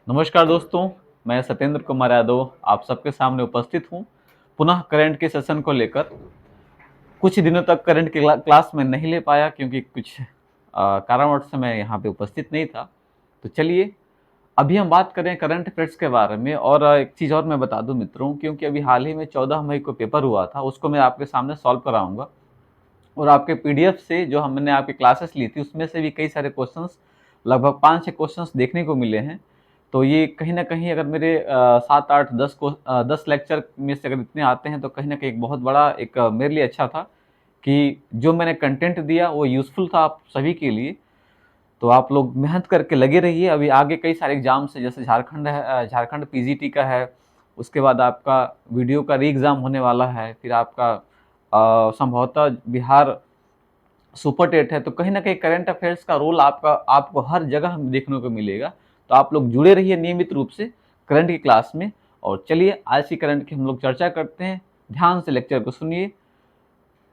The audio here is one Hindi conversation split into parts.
नमस्कार दोस्तों, मैं सत्येंद्र कुमार यादव आप सबके सामने उपस्थित हूँ पुनः करंट के सेशन को लेकर। कुछ दिनों तक करंट की क्लास में नहीं ले पाया क्योंकि कुछ कारणवश से मैं यहाँ पे उपस्थित नहीं था। तो चलिए अभी हम बात करें करंट अफेयर्स के बारे में। और एक चीज़ और मैं बता दूं मित्रों, क्योंकि अभी हाल ही में 14 मई को पेपर हुआ था, उसको मैं आपके सामने सॉल्व कराऊंगा। और आपके पीडीएफ से जो हमने आपकी क्लासेस ली थी उसमें से भी कई सारे क्वेश्चंस, लगभग 5-6 क्वेश्चंस देखने को मिले हैं। तो ये कहीं ना कहीं अगर मेरे 7-8-10 को 10 लेक्चर में से अगर इतने आते हैं तो कहीं ना कहीं एक बहुत बड़ा एक मेरे लिए अच्छा था कि जो मैंने कंटेंट दिया वो यूज़फुल था आप सभी के लिए। तो आप लोग मेहनत करके लगे रहिए। अभी आगे कई सारे एग्जाम्स है, जैसे झारखंड है, झारखंड पीजीटी का है। उसके बाद आपका वीडियो का री एग्ज़ाम होने वाला है। फिर आपका संभवतः बिहार सुपर टेट है। तो कहीं ना कहीं करंट अफेयर्स का रोल आपको हर जगह देखने को मिलेगा। तो आप लोग जुड़े रहिए नियमित रूप से करंट की क्लास में। और चलिए आज की करंट की हम लोग चर्चा करते हैं। ध्यान से लेक्चर को सुनिए,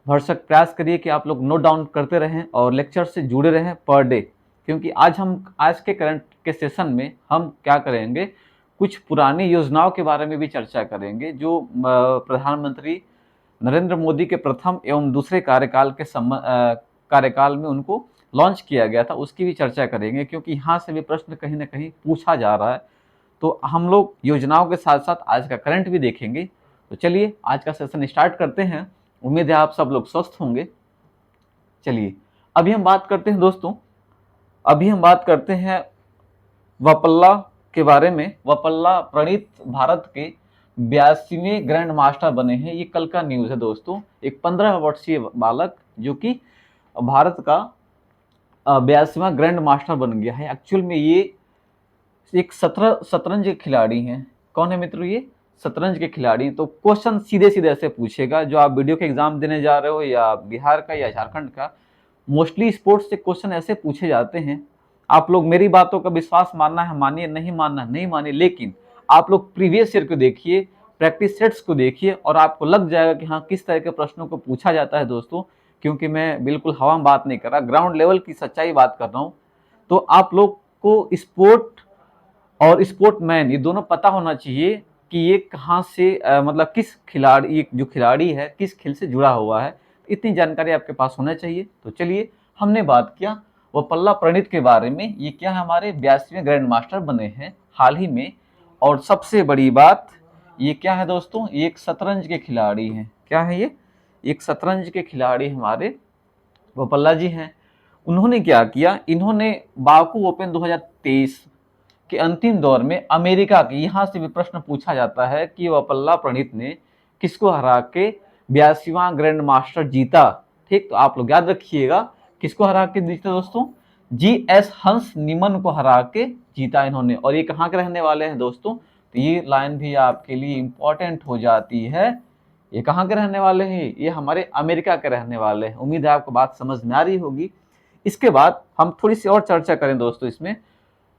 भरसक प्रयास करिए कि आप लोग नोट डाउन करते रहें और लेक्चर से जुड़े रहें पर डे। क्योंकि आज के करंट के सेशन में हम क्या करेंगे, कुछ पुरानी योजनाओं के बारे में भी चर्चा करेंगे जो प्रधानमंत्री नरेंद्र मोदी के प्रथम एवं दूसरे कार्यकाल में उनको लॉन्च किया गया था, उसकी भी चर्चा करेंगे। क्योंकि यहाँ से भी प्रश्न कहीं ना कहीं पूछा जा रहा है। तो हम लोग योजनाओं के साथ साथ आज का करंट भी देखेंगे। तो चलिए आज का सेशन स्टार्ट करते हैं। उम्मीद है आप सब लोग स्वस्थ होंगे। चलिए अभी हम बात करते हैं दोस्तों, अभी हम बात करते हैं वपल्ला के बारे में। वपल्ला प्रणीत भारत के 82वें ग्रैंड मास्टर बने हैं। ये कल का न्यूज़ है दोस्तों। एक 15 वर्षीय बालक जो कि भारत का 82वां ग्रैंड मास्टर बन गया है। एक्चुअल में ये एक शतरंज के खिलाड़ी हैं। कौन है मित्रों? ये शतरंज के खिलाड़ी। तो क्वेश्चन सीधे सीधे ऐसे पूछेगा, जो आप वीडियो के एग्जाम देने जा रहे हो या बिहार का या झारखंड का, मोस्टली स्पोर्ट्स से क्वेश्चन ऐसे पूछे जाते हैं। आप लोग मेरी बातों का विश्वास मानना है मानिए, नहीं मानना नहीं मानिए, लेकिन आप लोग प्रीवियस ईयर को देखिए, प्रैक्टिस सेट्स को देखिए और आपको लग जाएगा कि हाँ किस तरह के प्रश्नों को पूछा जाता है दोस्तों। क्योंकि मैं बिल्कुल हवा में बात नहीं कर रहा, ग्राउंड लेवल की सच्चाई बात कर रहा हूँ। तो आप लोग को स्पोर्ट और स्पोर्टमैन ये दोनों पता होना चाहिए कि ये कहाँ से मतलब किस खिलाड़ी, ये जो खिलाड़ी है किस खेल से जुड़ा हुआ है। इतनी जानकारी आपके पास होना चाहिए। तो चलिए हमने बात किया वो पल्ला प्रणीत के बारे में। ये क्या है, हमारे 82वें ग्रैंड मास्टर बने हैं हाल ही में। और सबसे बड़ी बात ये क्या है दोस्तों, ये एक शतरंज के खिलाड़ी हैं। क्या है ये? एक शतरंज के खिलाड़ी हमारे वोपल्ला जी हैं। उन्होंने क्या किया, इन्होंने बाकू ओपन 2023 के अंतिम दौर में अमेरिका के, यहाँ से भी प्रश्न पूछा जाता है कि वपल्ला प्रणीत ने किसको हरा के 82वां ग्रैंड मास्टर जीता। ठीक, तो आप लोग याद रखिएगा किसको हरा के जीता दोस्तों? GS हंस निमन को हरा के जीता इन्होंने। और ये कहाँ के रहने वाले हैं दोस्तों? तो ये लाइन भी आपके लिए इंपॉर्टेंट हो जाती है। ये कहाँ के रहने वाले हैं? ये हमारे अमेरिका के रहने वाले हैं। उम्मीद है आपको बात समझ में आ रही होगी। इसके बाद हम थोड़ी सी और चर्चा करें दोस्तों। इसमें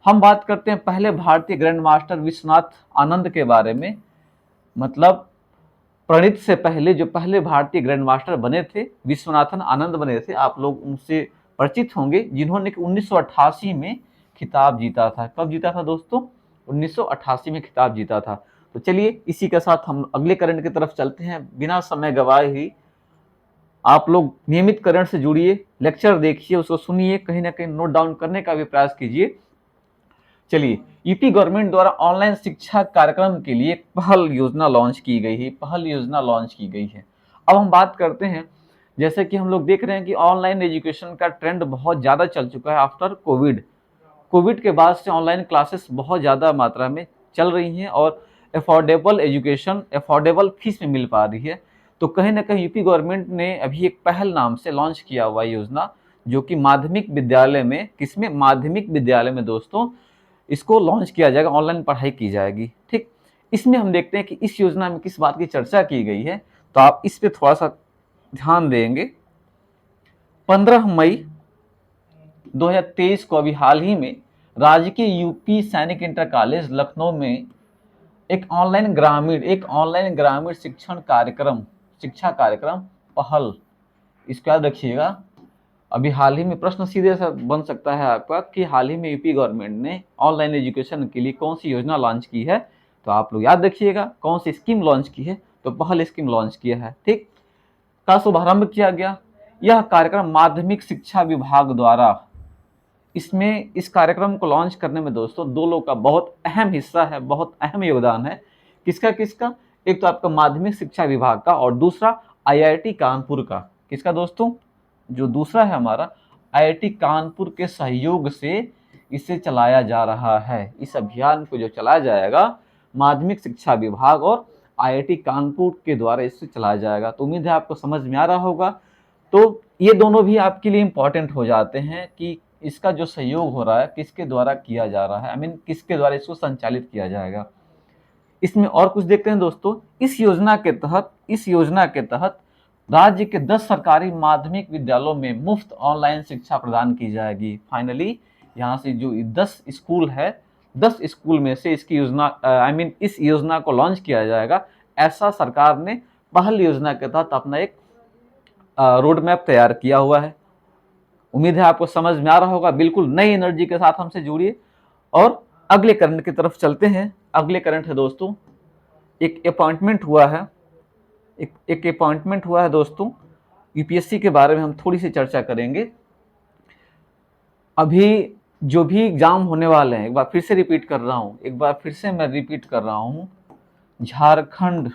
हम बात करते हैं पहले भारतीय ग्रैंड मास्टर विश्वनाथ आनंद के बारे में। मतलब प्रणीत से पहले जो पहले भारतीय ग्रैंड मास्टर बने थे, विश्वनाथन आनंद बने थे। आप लोग उनसे परिचित होंगे, जिन्होंने 1988 में खिताब जीता था। कब जीता था दोस्तों? 1988 में खिताब जीता था। तो चलिए इसी के साथ हम अगले करंट की तरफ चलते हैं बिना समय गवाए ही। आप लोग नियमित करंट से जुड़िए, लेक्चर देखिए, उसको सुनिए, कहीं ना कहीं नोट डाउन करने का भी प्रयास कीजिए। चलिए, यूपी गवर्नमेंट द्वारा ऑनलाइन शिक्षा कार्यक्रम के लिए एक पहल योजना लॉन्च की गई है। पहल योजना लॉन्च की गई है। अब हम बात करते हैं, जैसे कि हम लोग देख रहे हैं कि ऑनलाइन एजुकेशन का ट्रेंड बहुत ज़्यादा चल चुका है आफ्टर कोविड। कोविड के बाद से ऑनलाइन क्लासेस बहुत ज़्यादा मात्रा में चल रही हैं और अफोर्डेबल एजुकेशन अफोर्डेबल फीस में मिल पा रही है। तो कहीं ना कहीं यूपी गवर्नमेंट ने अभी एक पहल नाम से लॉन्च किया हुआ योजना, जो कि माध्यमिक विद्यालय में, किसमें? माध्यमिक विद्यालय में दोस्तों इसको लॉन्च किया जाएगा, ऑनलाइन पढ़ाई की जाएगी। ठीक, इसमें हम देखते हैं कि इस योजना में किस बात की चर्चा की गई है। तो आप इस पे थोड़ा सा ध्यान देंगे। 15 मई 2023 को अभी हाल ही में राजकीय यूपी सैनिक इंटर कॉलेज लखनऊ में एक ऑनलाइन ग्रामीण शिक्षा कार्यक्रम पहल, इसको याद रखिएगा, अभी हाल ही में प्रश्न सीधे सा बन सकता है आपका कि हाल ही में यूपी गवर्नमेंट ने ऑनलाइन एजुकेशन के लिए कौन सी योजना लॉन्च की है। तो आप लोग याद रखिएगा कौन सी स्कीम लॉन्च की है। तो पहल स्कीम लॉन्च किया है, ठीक, का शुभारंभ किया गया। यह कार्यक्रम माध्यमिक शिक्षा विभाग द्वारा, इसमें इस कार्यक्रम को लॉन्च करने में दोस्तों दो लोग का बहुत अहम हिस्सा है, बहुत अहम योगदान है। किसका किसका? एक तो आपका माध्यमिक शिक्षा विभाग का और दूसरा आईआईटी कानपुर का। किसका दोस्तों? जो दूसरा है हमारा आईआईटी कानपुर के सहयोग से इसे चलाया जा रहा है। इस अभियान को जो चलाया जाएगा माध्यमिक शिक्षा विभाग और आईआईटी कानपुर के द्वारा इससे चलाया जाएगा। तो उम्मीद है आपको समझ में आ रहा होगा। तो ये दोनों भी आपके लिए इम्पोर्टेंट हो जाते हैं कि इसका जो सहयोग हो रहा है किसके द्वारा किया जा रहा है, आई मीन किसके द्वारा इसको संचालित किया जाएगा। इसमें और कुछ देखते हैं दोस्तों। इस योजना के तहत राज्य के 10 सरकारी माध्यमिक विद्यालयों में मुफ्त ऑनलाइन शिक्षा प्रदान की जाएगी। फाइनली यहाँ से जो 10 स्कूल है, 10 स्कूल में से इसकी योजना इस योजना को लॉन्च किया जाएगा। ऐसा सरकार ने पहल योजना के तहत अपना एक रोड मैप तैयार किया हुआ है। उम्मीद है आपको समझ में आ रहा होगा। बिल्कुल नई एनर्जी के साथ हमसे जुड़िए और अगले करंट की तरफ चलते हैं। अगले करंट है दोस्तों, एक अपॉइंटमेंट हुआ है दोस्तों। यूपीएससी के बारे में हम थोड़ी सी चर्चा करेंगे। अभी जो भी एग्जाम होने वाले हैं, एक बार फिर से रिपीट कर रहा हूँ, झारखंड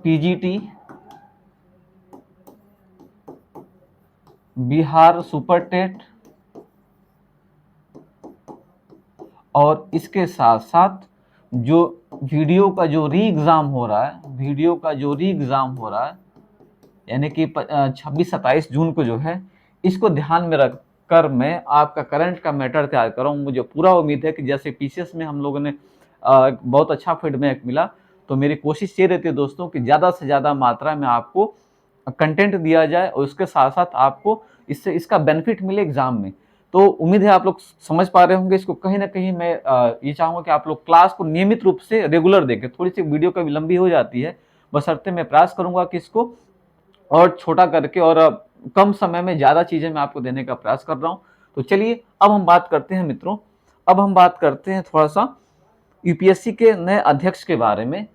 पीजीटी, बिहार सुपरटेट और इसके साथ साथ जो वीडियो का जो री एग्ज़ाम हो रहा है, यानी कि 26-27 जून को जो है, इसको ध्यान में रखकर मैं आपका करंट का मैटर तैयार कर रहा हूँ। मुझे पूरा उम्मीद है कि जैसे पीसीएस में हम लोगों ने बहुत अच्छा फीडबैक मिला, तो मेरी कोशिश ये रहती है दोस्तों कि ज़्यादा से ज़्यादा मात्रा में आपको कंटेंट दिया जाए और उसके साथ साथ आपको इसका बेनिफिट मिले एग्जाम में। तो उम्मीद है आप लोग समझ पा रहे होंगे इसको। कहीं ना कहीं मैं ये चाहूँगा कि आप लोग क्लास को नियमित रूप से रेगुलर देखें। थोड़ी सी वीडियो कभी लंबी हो जाती है, बशर्ते मैं प्रयास करूँगा कि इसको और छोटा करके और कम समय में ज़्यादा चीज़ें मैं आपको देने का प्रयास कर रहा हूँ। तो चलिए अब हम बात करते हैं मित्रों, थोड़ा सा यूपीएससी के नए अध्यक्ष के बारे में।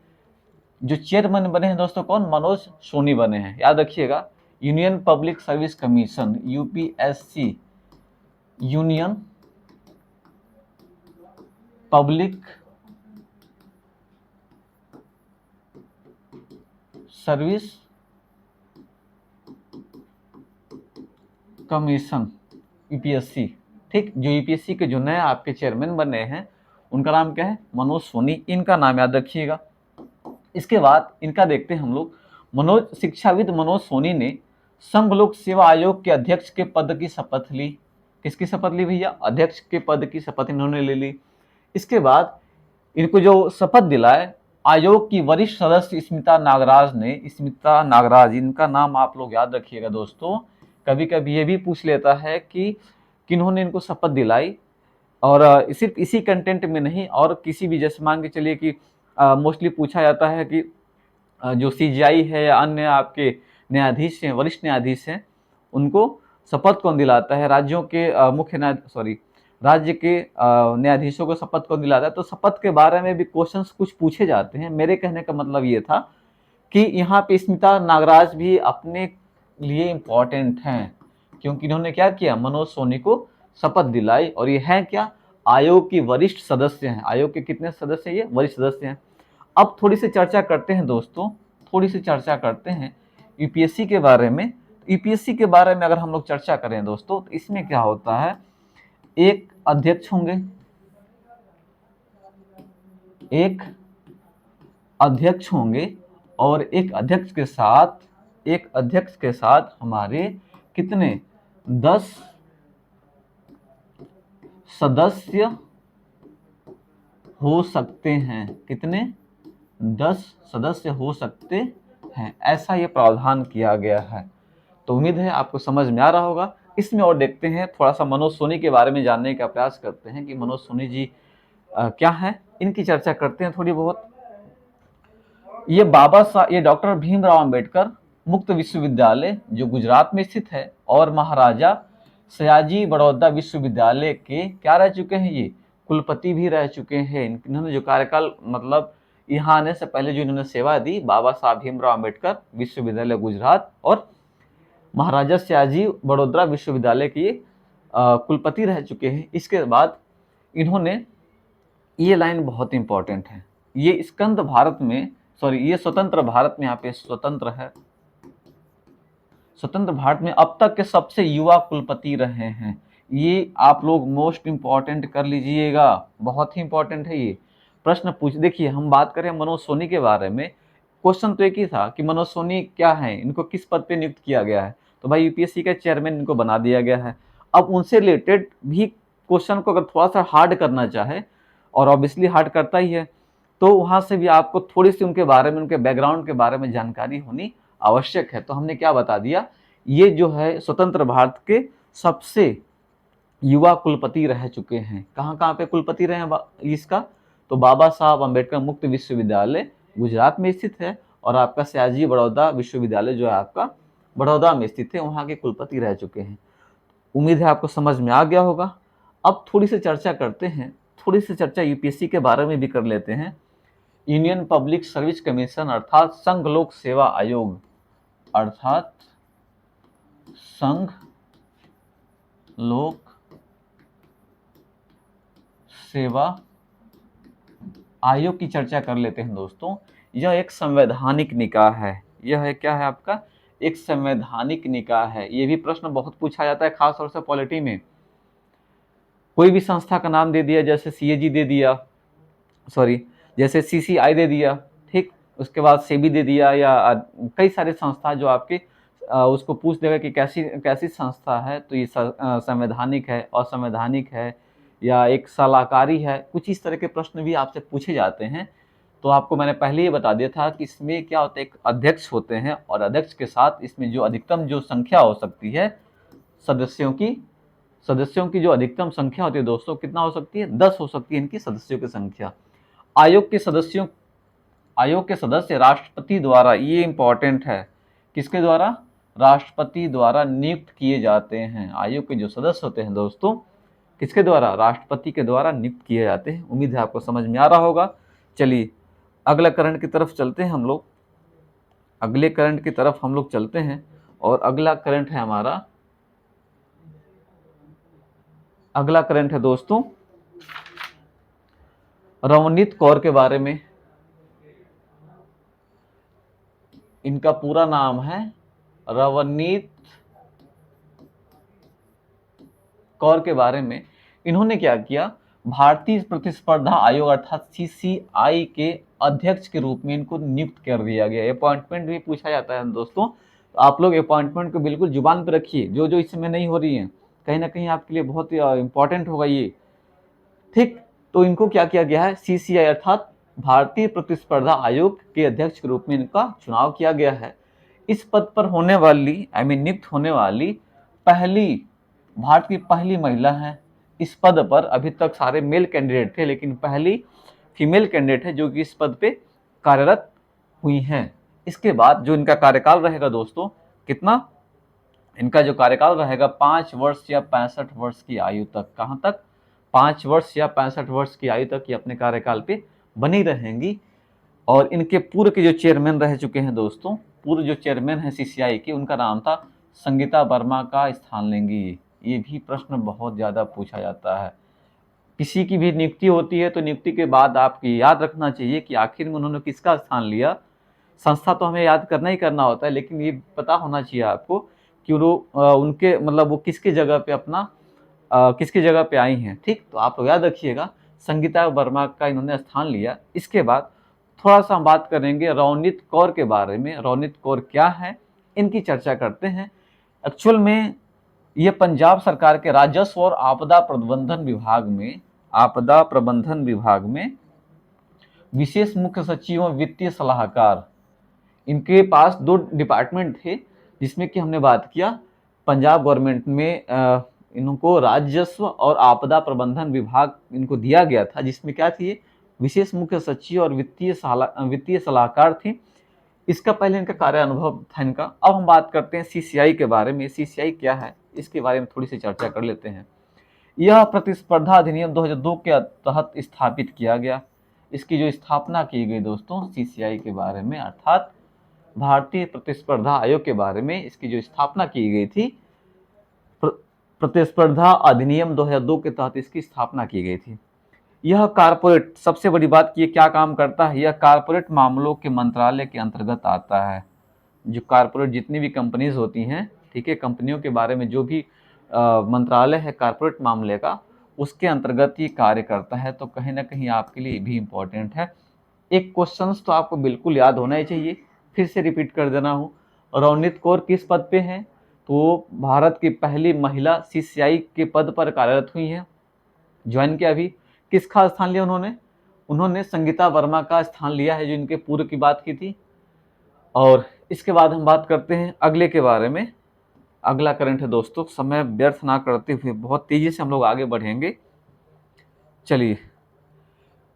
जो चेयरमैन बने हैं दोस्तों कौन? मनोज सोनी बने हैं। याद रखिएगा, union public service commission, UPSC, union public service commission, UPSC, ठीक। जो यूपीएससी के जो नए आपके चेयरमैन बने हैं उनका नाम क्या है? मनोज सोनी, इनका नाम याद रखिएगा। इसके बाद इनका देखते हैं हम लोग। शिक्षाविद मनोज सोनी ने संघ लोक सेवा आयोग के अध्यक्ष के पद की शपथ ली। किसकी शपथ ली भैया? अध्यक्ष के पद की शपथ इन्होंने ले ली। इसके बाद इनको जो शपथ दिलाए आयोग की वरिष्ठ सदस्य स्मिता नागराज, इनका नाम आप लोग याद रखिएगा दोस्तों। कभी कभी ये भी पूछ लेता है कि किन्होंने इनको शपथ दिलाई, और सिर्फ इसी कंटेंट में नहीं और किसी भी, जैसे मान के चलिए कि मोस्टली पूछा जाता है कि जो सीजीआई है या अन्य आपके न्यायाधीश हैं, वरिष्ठ न्यायाधीश हैं, उनको शपथ कौन दिलाता है? राज्यों के राज्य के न्यायाधीशों को शपथ कौन दिलाता है? तो शपथ के बारे में भी क्वेश्चंस कुछ पूछे जाते हैं। मेरे कहने का मतलब ये था कि यहाँ पे स्मिता नागराज भी अपने लिए इम्पोर्टेंट हैं, क्योंकि इन्होंने क्या किया? मनोज सोनी को शपथ दिलाई, और ये है क्या? आयोग की वरिष्ठ सदस्य हैं। आयोग के कितने सदस्य हैं? ये वरिष्ठ सदस्य हैं। अब थोड़ी सी चर्चा करते हैं दोस्तों, यूपीएससी के बारे में। यूपीएससी के बारे में अगर हम लोग चर्चा करें दोस्तों, तो इसमें क्या होता है? एक अध्यक्ष होंगे और एक अध्यक्ष के साथ हमारे कितने? 10 सदस्य हो सकते हैं। कितने? 10 सदस्य हो सकते हैं, ऐसा ये प्रावधान किया गया है। तो उम्मीद है आपको समझ में आ रहा होगा। इसमें और देखते हैं, थोड़ा सा मनोज सोनी के बारे में जानने का प्रयास करते हैं कि मनोज सोनी जी क्या हैं, इनकी चर्चा करते हैं थोड़ी बहुत। ये डॉक्टर भीमराव अंबेडकर मुक्त विश्वविद्यालय जो गुजरात में स्थित है, और महाराजा सयाजी बड़ौदा विश्वविद्यालय के क्या रह चुके हैं, ये कुलपति भी रह चुके हैं। इन्होंने जो कार्यकाल मतलब यहाँ आने से पहले जो इन्होंने सेवा दी, बाबा साहब भीमराव अम्बेडकर विश्वविद्यालय गुजरात और महाराजा सयाजी बड़ौदा विश्वविद्यालय के कुलपति रह चुके हैं। इसके बाद इन्होंने, ये लाइन बहुत इंपॉर्टेंट है, ये स्कंद भारत में, सॉरी ये स्वतंत्र भारत में, यहाँ पे स्वतंत्र है, स्वतंत्र भारत में अब तक के सबसे युवा कुलपति रहे हैं। ये आप लोग मोस्ट इंपॉर्टेंट कर लीजिएगा, बहुत ही इंपॉर्टेंट है ये। प्रश्न पूछ, देखिए हम बात करें मनोज सोनी के बारे में, क्वेश्चन तो एक ही था कि मनोज सोनी क्या है, इनको किस पद पे नियुक्त किया गया है, तो भाई यूपीएससी का चेयरमैन इनको बना दिया गया है। अब उनसे रिलेटेड भी क्वेश्चन को अगर थोड़ा सा हार्ड करना चाहे, और ऑब्वियसली हार्ड करता ही है, तो वहाँ से भी आपको थोड़ी सी उनके बारे में, उनके बैकग्राउंड के बारे में जानकारी होनी आवश्यक है। तो हमने क्या बता दिया, ये जो है स्वतंत्र भारत के सबसे युवा कुलपति रह चुके हैं। कहाँ कहाँ पे कुलपति रहे हैं इसका, तो बाबा साहब अम्बेडकर मुक्त विश्वविद्यालय गुजरात में स्थित है, और आपका सयाजी बड़ौदा विश्वविद्यालय जो है आपका बड़ौदा में स्थित है, वहाँ के कुलपति रह चुके हैं। उम्मीद है आपको समझ में आ गया होगा। अब थोड़ी सी चर्चा करते हैं, थोड़ी सी चर्चा यूपीएससी के बारे में भी कर लेते हैं। यूनियन पब्लिक सर्विस कमीशन अर्थात संघ लोक सेवा आयोग, अर्थात संघ लोक सेवा आयोग की चर्चा कर लेते हैं दोस्तों। यह एक संवैधानिक निकाय है, यह है क्या है आपका, एक संवैधानिक निकाय है। ये भी प्रश्न बहुत पूछा जाता है, खास तौर से पॉलिटी में। कोई भी संस्था का नाम दे दिया, जैसे सीएजी दे दिया, सॉरी जैसे सीसीआई दे दिया, ठीक, उसके बाद सेबी दे दिया, या कई सारे संस्था जो आपके उसको पूछ देगा कि कैसी कैसी संस्था है, तो ये संवैधानिक है, असंवैधानिक है, या एक सलाहकारी है, कुछ इस तरह के प्रश्न भी आपसे पूछे जाते हैं। तो आपको मैंने पहले ही बता दिया था कि इसमें क्या होता है, एक अध्यक्ष होते हैं, और अध्यक्ष के साथ इसमें जो अधिकतम जो संख्या हो सकती है सदस्यों की जो अधिकतम संख्या होती है दोस्तों, कितना हो सकती है, 10 हो सकती है इनकी सदस्यों की संख्या। आयोग के सदस्य राष्ट्रपति द्वारा, ये इंपॉर्टेंट है, किसके द्वारा, राष्ट्रपति द्वारा नियुक्त किए जाते हैं। आयोग के जो सदस्य होते हैं दोस्तों, किसके द्वारा, राष्ट्रपति के द्वारा नियुक्त किए जाते हैं। उम्मीद है आपको समझ में आ रहा होगा। चलिए अगला करंट की तरफ चलते हैं हम लोग, अगले करंट की तरफ हम लोग चलते हैं, और अगला करंट है हमारा, अगला करंट है दोस्तों रवनीत कौर के बारे में। इनका पूरा नाम है रवनीत कौर के बारे में। इन्होंने क्या किया, भारतीय प्रतिस्पर्धा आयोग अर्थात सीसीआई के अध्यक्ष के रूप में इनको नियुक्त कर दिया गया। अपॉइंटमेंट भी पूछा जाता है दोस्तों, तो आप लोग अपॉइंटमेंट को बिल्कुल जुबान पे रखिए, जो जो इस समय नहीं हो रही है, कहीं ना कहीं आपके लिए बहुत ही इंपॉर्टेंट होगा ये, ठीक। तो इनको क्या किया गया है, सीसीआई अर्थात भारतीय प्रतिस्पर्धा आयोग के अध्यक्ष के रूप में इनका चुनाव किया गया है। इस पद पर होने वाली, नियुक्त होने वाली पहली, भारत की पहली महिला है। इस पद पर अभी तक सारे मेल कैंडिडेट थे, लेकिन पहली फीमेल कैंडिडेट है जो कि इस पद पे कार्यरत हुई हैं। इसके बाद जो इनका कार्यकाल रहेगा दोस्तों, कितना, इनका जो कार्यकाल रहेगा 5 वर्ष या 65 वर्ष की आयु तक। कहाँ तक, 5 वर्ष या 65 वर्ष की आयु तक ये अपने कार्यकाल पे बनी रहेंगी। और इनके पूर्व के जो चेयरमैन रह चुके हैं दोस्तों, पूर्व जो चेयरमैन है सीसीआई के, उनका नाम था संगीता वर्मा का स्थान लेंगी। ये भी प्रश्न बहुत ज़्यादा पूछा जाता है। किसी की भी नियुक्ति होती है तो नियुक्ति के बाद आपको याद रखना चाहिए कि आखिर में उन्होंने किसका स्थान लिया। संस्था तो हमें याद करना ही करना होता है, लेकिन ये पता होना चाहिए आपको कि वो उनके मतलब वो किसकी जगह पे अपना किसकी जगह पे आई हैं, ठीक। तो आप लोग याद रखिएगा, संगीता वर्मा का इन्होंने स्थान लिया। इसके बाद थोड़ा सा हम बात करेंगे रवनीत कौर के बारे में। रवनीत कौर क्या है, इनकी चर्चा करते हैं। एक्चुअल में ये पंजाब सरकार के राजस्व और आपदा प्रबंधन विभाग में विशेष मुख्य सचिव और वित्तीय सलाहकार, इनके पास 2 डिपार्टमेंट थे, जिसमें कि हमने बात किया पंजाब गवर्नमेंट में इनको राजस्व और आपदा प्रबंधन विभाग इनको दिया गया था, जिसमें क्या थी, विशेष मुख्य सचिव और वित्तीय सलाहकार थे। इसका पहले इनका कार्य अनुभव था इनका। अब हम बात करते हैं सीसीआई के बारे में। सीसीआई क्या है इसके बारे में थोड़ी सी चर्चा कर लेते हैं। यह प्रतिस्पर्धा अधिनियम 2002 के तहत स्थापित किया गया। इसकी जो स्थापना की गई दोस्तों सीसीआई के बारे में, अर्थात भारतीय प्रतिस्पर्धा आयोग के बारे में, इसकी जो स्थापना की गई थी, प्रतिस्पर्धा अधिनियम 2002 के तहत इसकी स्थापना की गई थी। यह कारपोरेट, सबसे बड़ी बात ये क्या काम करता है, यह कारपोरेट मामलों के मंत्रालय के अंतर्गत आता है। जो कारपोरेट जितनी भी कंपनीज होती हैं, ठीक है, कंपनियों के बारे में जो भी मंत्रालय है कारपोरेट मामले का, उसके अंतर्गत ही कार्य करता है। तो कहीं ना कहीं आपके लिए भी इम्पोर्टेंट है। एक क्वेश्चंस तो आपको बिल्कुल याद होना ही चाहिए, फिर से रिपीट कर देना हूँ। रवनीत कौर किस पद पे हैं? तो भारत की पहली महिला सीसीआई के पद पर कार्यरत हुई हैं, ज्वाइन किया अभी। किसका स्थान लिया उन्होंने? उन्होंने संगीता वर्मा का स्थान लिया है, जो इनके पूर्व की बात की थी। और इसके बाद हम बात करते हैं अगले के बारे में। अगला करंट है दोस्तों, समय व्यर्थ ना करते हुए बहुत तेजी से हम लोग आगे बढ़ेंगे। चलिए,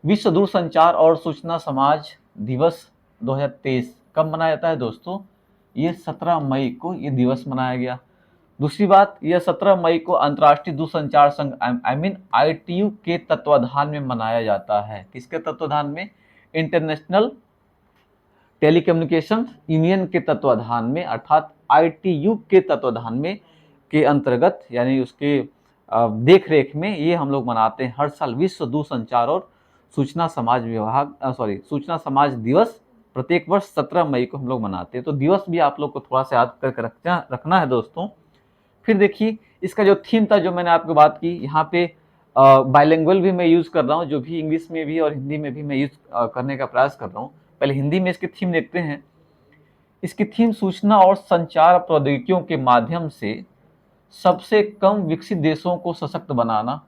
विश्व दूरसंचार और सूचना समाज दिवस 2023 कब मनाया जाता है दोस्तों? ये 17 मई को ये दिवस मनाया गया। दूसरी बात, यह 17 मई को अंतर्राष्ट्रीय दूरसंचार संघ ITU के तत्वाधान में मनाया जाता है। किसके तत्वाधान में? इंटरनेशनल टेलीकम्युनिकेशन यूनियन के तत्वाधान में, अर्थात ITU के तत्वाधान में, के अंतर्गत, यानी उसके देख रेख में ये हम लोग मनाते हैं हर साल। विश्व दूरसंचार और सूचना समाज सूचना समाज दिवस प्रत्येक वर्ष 17 मई को हम लोग मनाते हैं। तो दिवस भी आप लोग को थोड़ा सा याद करके रखना है दोस्तों। फिर देखिए, इसका जो थीम था, जो मैंने आपको बात की, यहाँ पे बाइलिंगुअल भी मैं यूज़ कर रहा हूँ, जो भी इंग्लिश में भी और हिंदी में भी मैं यूज़ करने का प्रयास कर रहा हूँ। पहले हिंदी में इसकी थीम देखते हैं। इसकी थीम सूचना और संचार प्रौद्योगिकियों के माध्यम से सबसे कम विकसित देशों को सशक्त बनाना,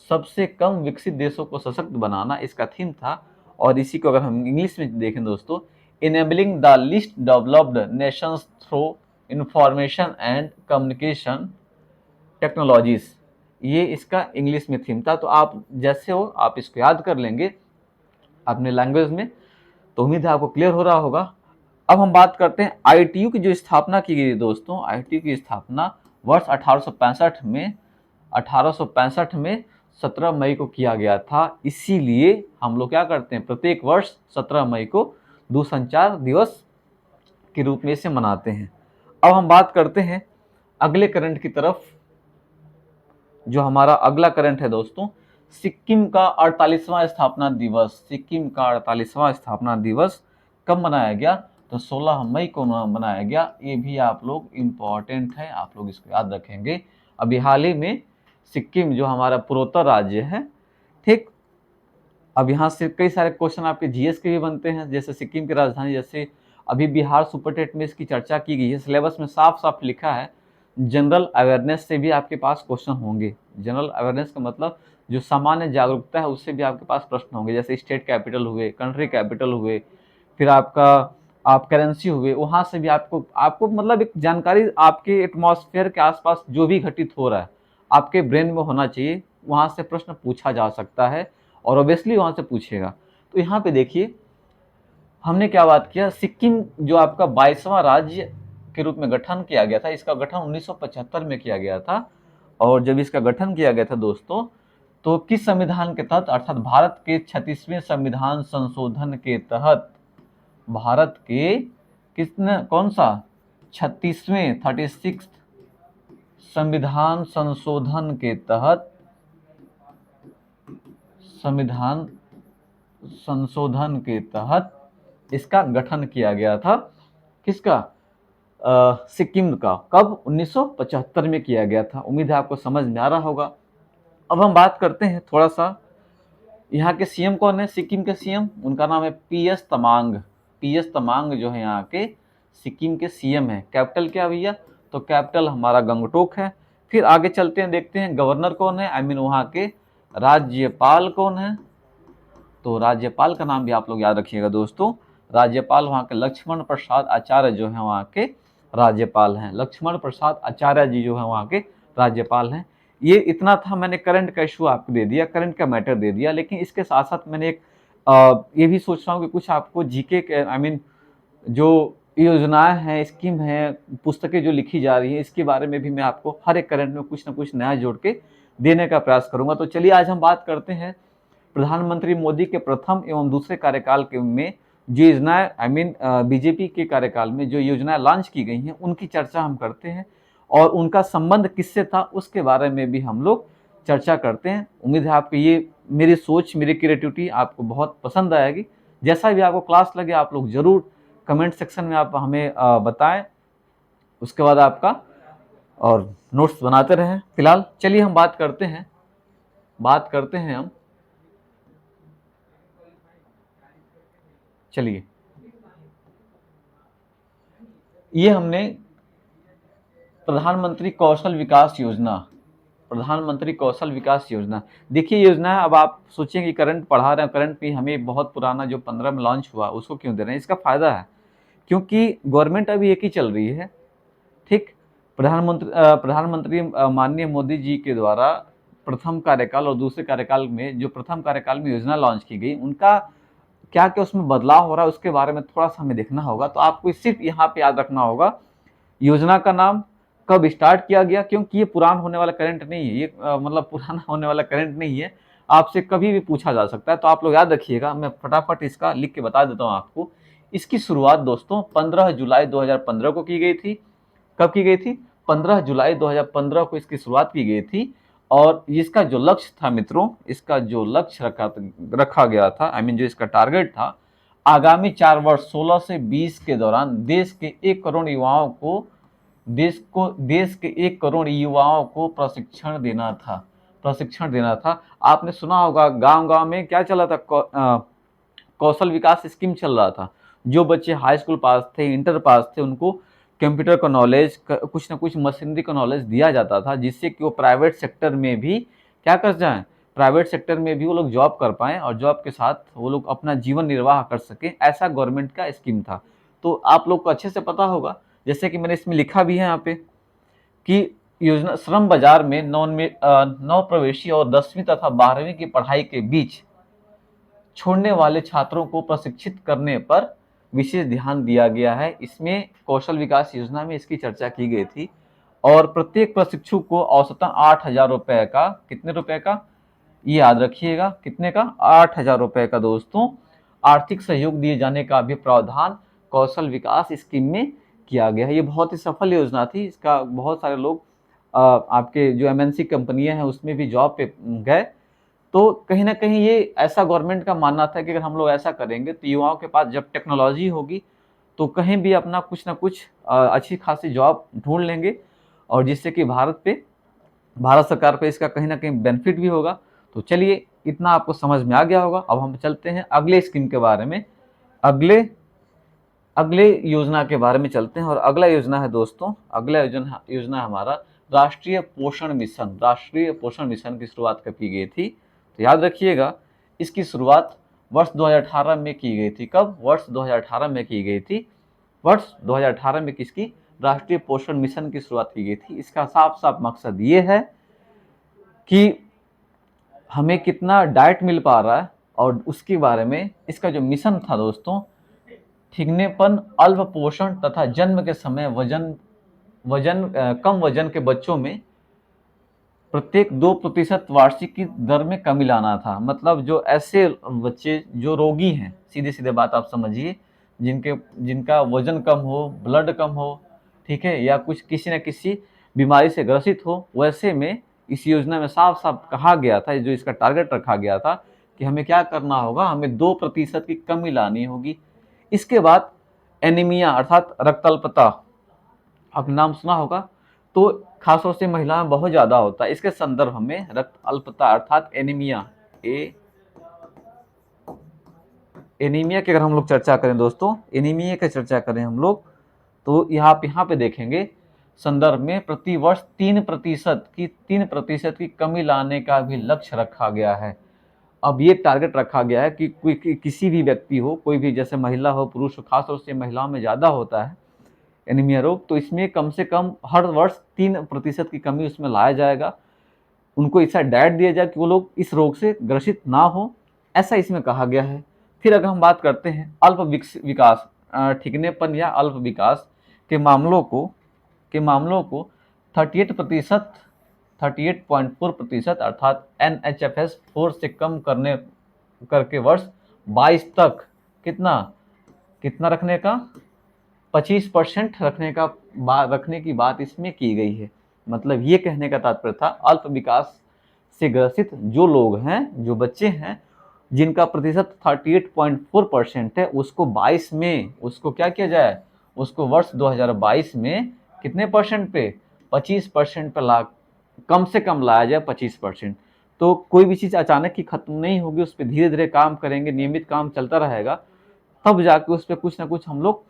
सबसे कम विकसित देशों को सशक्त बनाना इसका थीम था। और इसी को अगर हम इंग्लिश में देखें दोस्तों, enabling the least developed Nations through information and communication technologies, ये इसका इंग्लिश में थीम था। तो आप जैसे हो आप इसको याद कर लेंगे अपने लैंग्वेज में, तो उम्मीद है आपको क्लियर हो रहा होगा। अब हम बात करते हैं ITU की जो स्थापना की गई दोस्तों। ITU की स्थापना वर्ष 1865 में 17 मई को किया गया था। इसीलिए हम लोग क्या करते हैं, प्रत्येक वर्ष 17 मई को दूरसंचार दिवस के रूप में इसे मनाते हैं। अब हम बात करते हैं अगले करंट की तरफ। जो हमारा अगला करंट है दोस्तों, सिक्किम का 48वां स्थापना दिवस। सिक्किम का 48वां स्थापना दिवस कब मनाया गया? तो 16 मई को मनाया गया। ये भी आप लोग इम्पॉर्टेंट है, आप लोग इसको याद रखेंगे। अभी हाल ही में सिक्किम जो हमारा पूर्वोत्तर राज्य है, ठीक, अब यहाँ से कई सारे क्वेश्चन आपके जीएस के भी बनते हैं। जैसे सिक्किम की राजधानी, जैसे अभी बिहार सुपरटेट में इसकी चर्चा की गई है, सिलेबस में साफ साफ लिखा है। जनरल अवेयरनेस से भी आपके पास क्वेश्चन होंगे। जनरल अवेयरनेस का मतलब जो सामान्य जागरूकता है, उससे भी आपके पास प्रश्न होंगे। जैसे स्टेट कैपिटल हुए, कंट्री कैपिटल हुए, फिर आप करेंसी हुए, वहाँ से भी आपको मतलब एक जानकारी आपके एटमॉस्फेयर के आसपास जो भी घटित हो रहा है आपके ब्रेन में होना चाहिए। वहाँ से प्रश्न पूछा जा सकता है और ऑब्वियसली वहाँ से पूछेगा। तो यहाँ पे देखिए, हमने क्या बात किया, सिक्किम जो आपका 22वां राज्य के रूप में गठन किया गया था। इसका गठन 1975 में किया गया था। और जब इसका गठन किया गया था दोस्तों, तो किस संविधान के तहत? अर्थात भारत के 36वें संविधान संशोधन के तहत। भारत के कौन सा 36 संविधान संशोधन के तहत, संविधान संशोधन के तहत इसका गठन किया गया था। किसका? सिक्किम का। कब? 1975 में किया गया था। उम्मीद है आपको समझ में आ रहा होगा। अब हम बात करते हैं थोड़ा सा, यहाँ के सीएम कौन है? सिक्किम के सीएम, उनका नाम है PS तमांग। PS तमांग जो है यहाँ के सिक्किम के सीएम है। कैपिटल क्या भैया? तो कैपिटल हमारा गंगटोक है। फिर आगे चलते हैं, देखते हैं गवर्नर कौन है, वहाँ के राज्यपाल कौन है। तो राज्यपाल का नाम भी आप लोग याद रखिएगा दोस्तों। राज्यपाल वहाँ के लक्ष्मण प्रसाद आचार्य जो है वहाँ के राज्यपाल हैं। लक्ष्मण प्रसाद आचार्य जी जो है वहाँ के राज्यपाल हैं। ये इतना था, मैंने करंट का इशू आपको दे दिया, करंट का मैटर दे दिया। लेकिन इसके साथ साथ मैंने एक ये भी सोच रहा हूँ कि कुछ आपको जीके के जो योजनाएं हैं, स्कीम हैं, पुस्तकें जो लिखी जा रही हैं, इसके बारे में भी मैं आपको हर एक करंट में कुछ ना कुछ नया जोड़ के देने का प्रयास करूंगा। तो चलिए आज हम बात करते हैं प्रधानमंत्री मोदी के प्रथम एवं दूसरे कार्यकाल के में जो योजनाएं बीजेपी के कार्यकाल में जो योजनाएं लॉन्च की गई हैं उनकी चर्चा हम करते हैं, और उनका संबंध किससे था उसके बारे में भी हम लोग चर्चा करते हैं। उम्मीद है आपको ये मेरी सोच, मेरी क्रिएटिविटी आपको बहुत पसंद आएगी। जैसा भी आपको क्लास लगे आप लोग जरूर कमेंट सेक्शन में आप हमें बताएं, उसके बाद आपका और नोट्स बनाते रहें। फिलहाल चलिए हम बात करते हैं हम, चलिए ये हमने प्रधानमंत्री कौशल विकास योजना, देखिए योजना है। अब आप सोचेंगे कि करंट पढ़ा रहे हैं, करंट भी हमें बहुत पुराना जो 15 में लॉन्च हुआ उसको क्यों दे रहे हैं। इसका फायदा है क्योंकि गवर्नमेंट अभी एक ही चल रही है, ठीक। प्रधानमंत्री माननीय मोदी जी के द्वारा प्रथम कार्यकाल और दूसरे कार्यकाल में जो प्रथम कार्यकाल में योजना लॉन्च की गई उनका क्या क्या उसमें बदलाव हो रहा है उसके बारे में थोड़ा सा हमें देखना होगा। तो आपको सिर्फ यहाँ पे याद रखना होगा योजना का नाम, कब स्टार्ट किया गया, क्योंकि ये पुराना होने वाला करंट नहीं है, ये मतलब पुराना होने वाला करंट नहीं है, आपसे कभी भी पूछा जा सकता है। तो आप लोग याद रखिएगा, मैं फटाफट इसका लिख के बता देता हूँ आपको। इसकी शुरुआत दोस्तों 15 जुलाई 2015 को की गई थी। कब की गई थी? 15 जुलाई 2015 को इसकी शुरुआत की गई थी। और इसका जो लक्ष्य था मित्रों, इसका जो लक्ष्य रखा गया था, जो इसका टारगेट था, आगामी 4 वर्ष 16 से 20 के दौरान देश के 1 करोड़ युवाओं को प्रशिक्षण देना था। आपने सुना होगा गांव-गांव में क्या चला था, कौशल विकास स्कीम चल रहा था। जो बच्चे हाई स्कूल पास थे, इंटर पास थे, उनको कंप्यूटर का नॉलेज, कुछ ना कुछ मशीनरी का नॉलेज दिया जाता था, जिससे कि वो प्राइवेट सेक्टर में भी क्या कर जाएं, प्राइवेट सेक्टर में भी वो लोग जॉब कर पाएं और जॉब के साथ वो लोग अपना जीवन निर्वाह कर सकें। ऐसा गवर्नमेंट का स्कीम था। तो आप लोग को अच्छे से पता होगा, जैसे कि मैंने इसमें लिखा भी है यहाँ पे कि योजना श्रम बाजार में नौ प्रवेशी और 10वीं तथा 12वीं की पढ़ाई के बीच छोड़ने वाले छात्रों को प्रशिक्षित करने पर विशेष ध्यान दिया गया है। इसमें कौशल विकास योजना में इसकी चर्चा की गई थी और प्रत्येक प्रशिक्षु को औसतन 8,000 रुपए का, कितने रुपए का, ये याद रखिएगा, कितने का, 8,000 रुपए का दोस्तों, आर्थिक सहयोग दिए जाने का भी प्रावधान कौशल विकास स्कीम में किया गया है। ये बहुत ही सफल योजना थी। इसका बहुत सारे लोग आपके जो एमएनसी कंपनियां हैं उसमें भी जॉब पे गए। तो कहीं ना कहीं ये ऐसा गवर्नमेंट का मानना था कि अगर हम लोग ऐसा करेंगे तो युवाओं के पास जब टेक्नोलॉजी होगी तो कहीं भी अपना कुछ ना कुछ अच्छी खासी जॉब ढूंढ लेंगे, और जिससे कि भारत सरकार पे इसका कहीं ना कहीं बेनिफिट भी होगा। तो चलिए इतना आपको समझ में आ गया होगा। अब हम चलते हैं अगले स्कीम के बारे में, अगले योजना के बारे में चलते हैं। और अगला योजना है दोस्तों, अगला योजना हमारा राष्ट्रीय पोषण मिशन की शुरुआत कब की गई थी? तो याद रखिएगा, इसकी शुरुआत वर्ष 2018 में की गई थी। कब? वर्ष 2018 में की गई थी। वर्ष 2018 में किसकी? राष्ट्रीय पोषण मिशन की शुरुआत की गई थी। इसका साफ साफ मकसद ये है कि हमें कितना डाइट मिल पा रहा है, और उसके बारे में इसका जो मिशन था दोस्तों, ठिगनेपन, अल्प पोषण तथा जन्म के समय कम वजन के बच्चों में प्रत्येक 2% वार्षिक की दर में कमी लाना था। मतलब जो ऐसे बच्चे जो रोगी हैं, सीधे सीधे बात आप समझिए, जिनका वजन कम हो, ब्लड कम हो, ठीक है, या कुछ किसी न किसी बीमारी से ग्रसित हो, वैसे में इस योजना में साफ साफ कहा गया था, जो इसका टारगेट रखा गया था कि हमें क्या करना होगा, हमें 2% की कमी लानी होगी। इसके बाद एनीमिया अर्थात रक्त अल्पता, आपने नाम सुना होगा, तो खासतौर से महिलाओं में बहुत ज़्यादा होता है। इसके संदर्भ में रक्त अल्पता अर्थात एनीमिया की अगर हम लोग चर्चा करें दोस्तों, एनीमिया की चर्चा करें हम लोग, तो यहाँ पे देखेंगे संदर्भ में प्रति वर्ष 3% की कमी लाने का भी लक्ष्य रखा गया है। अब ये टारगेट रखा गया है कि किसी भी व्यक्ति हो, कोई भी, जैसे महिला हो, पुरुष हो, खासतौर से महिलाओं में ज़्यादा होता है एनीमिया रोग, तो इसमें कम से कम हर वर्ष 3% की कमी उसमें लाया जाएगा। उनको ऐसा डाइट दिया जाए कि वो लोग इस रोग से ग्रसित ना हो, ऐसा इसमें कहा गया है। फिर अगर हम बात करते हैं अल्प विकास ठिकनेपन या अल्प विकास के मामलों को 38% 38.4% अर्थात NHFS 4 से कम करके वर्ष 22 तक कितना कितना रखने का 25% रखने की बात इसमें की गई है। मतलब ये कहने का तात्पर्य था अल्प विकास से ग्रसित जो लोग हैं, जो बच्चे हैं, जिनका प्रतिशत 38.4% है, उसको 22 में उसको क्या किया जाए, उसको वर्ष 2022 में कितने परसेंट पे 25% पे ला कम से कम लाया जाए 25%। तो कोई भी चीज़ अचानक ही खत्म नहीं होगी, उस पर धीरे धीरे काम करेंगे, नियमित काम चलता रहेगा, तब जाके उस पर कुछ ना कुछ हम लोग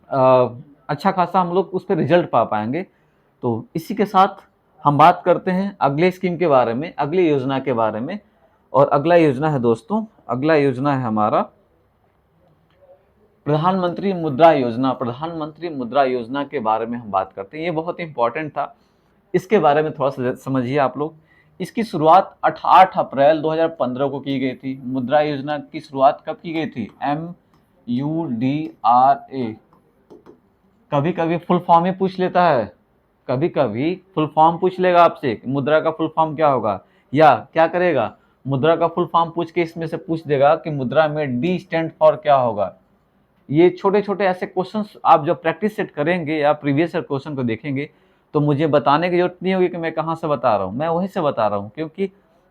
अच्छा खासा हम लोग उस पर रिजल्ट पा पाएंगे। तो इसी के साथ हम बात करते हैं अगले स्कीम के बारे में, अगली योजना के बारे में। और अगला योजना है दोस्तों, अगला योजना है हमारा प्रधानमंत्री मुद्रा योजना। प्रधानमंत्री मुद्रा योजना के बारे में हम बात करते हैं, ये बहुत इंपॉर्टेंट था, इसके बारे में थोड़ा सा समझिए आप लोग। इसकी शुरुआत 8 अप्रैल 2015 को की गई थी। मुद्रा योजना की शुरुआत कब की गई थी? MUDRA। कभी कभी फुल फॉर्म ही पूछ लेता है, कभी कभी फुल फॉर्म पूछ लेगा आपसे, मुद्रा का फुल फॉर्म क्या होगा, या क्या करेगा, मुद्रा का फुल फॉर्म पूछ के इसमें से पूछ देगा कि मुद्रा में डी स्टैंड फॉर क्या होगा। ये छोटे छोटे ऐसे क्वेश्चंस आप जब प्रैक्टिस सेट करेंगे या प्रीवियस ईयर क्वेश्चन को देखेंगे तो मुझे बताने की जरूरत नहीं होगी कि मैं कहाँ से बता रहा हूँ, मैं वहीं से बता रहा हूँ, क्योंकि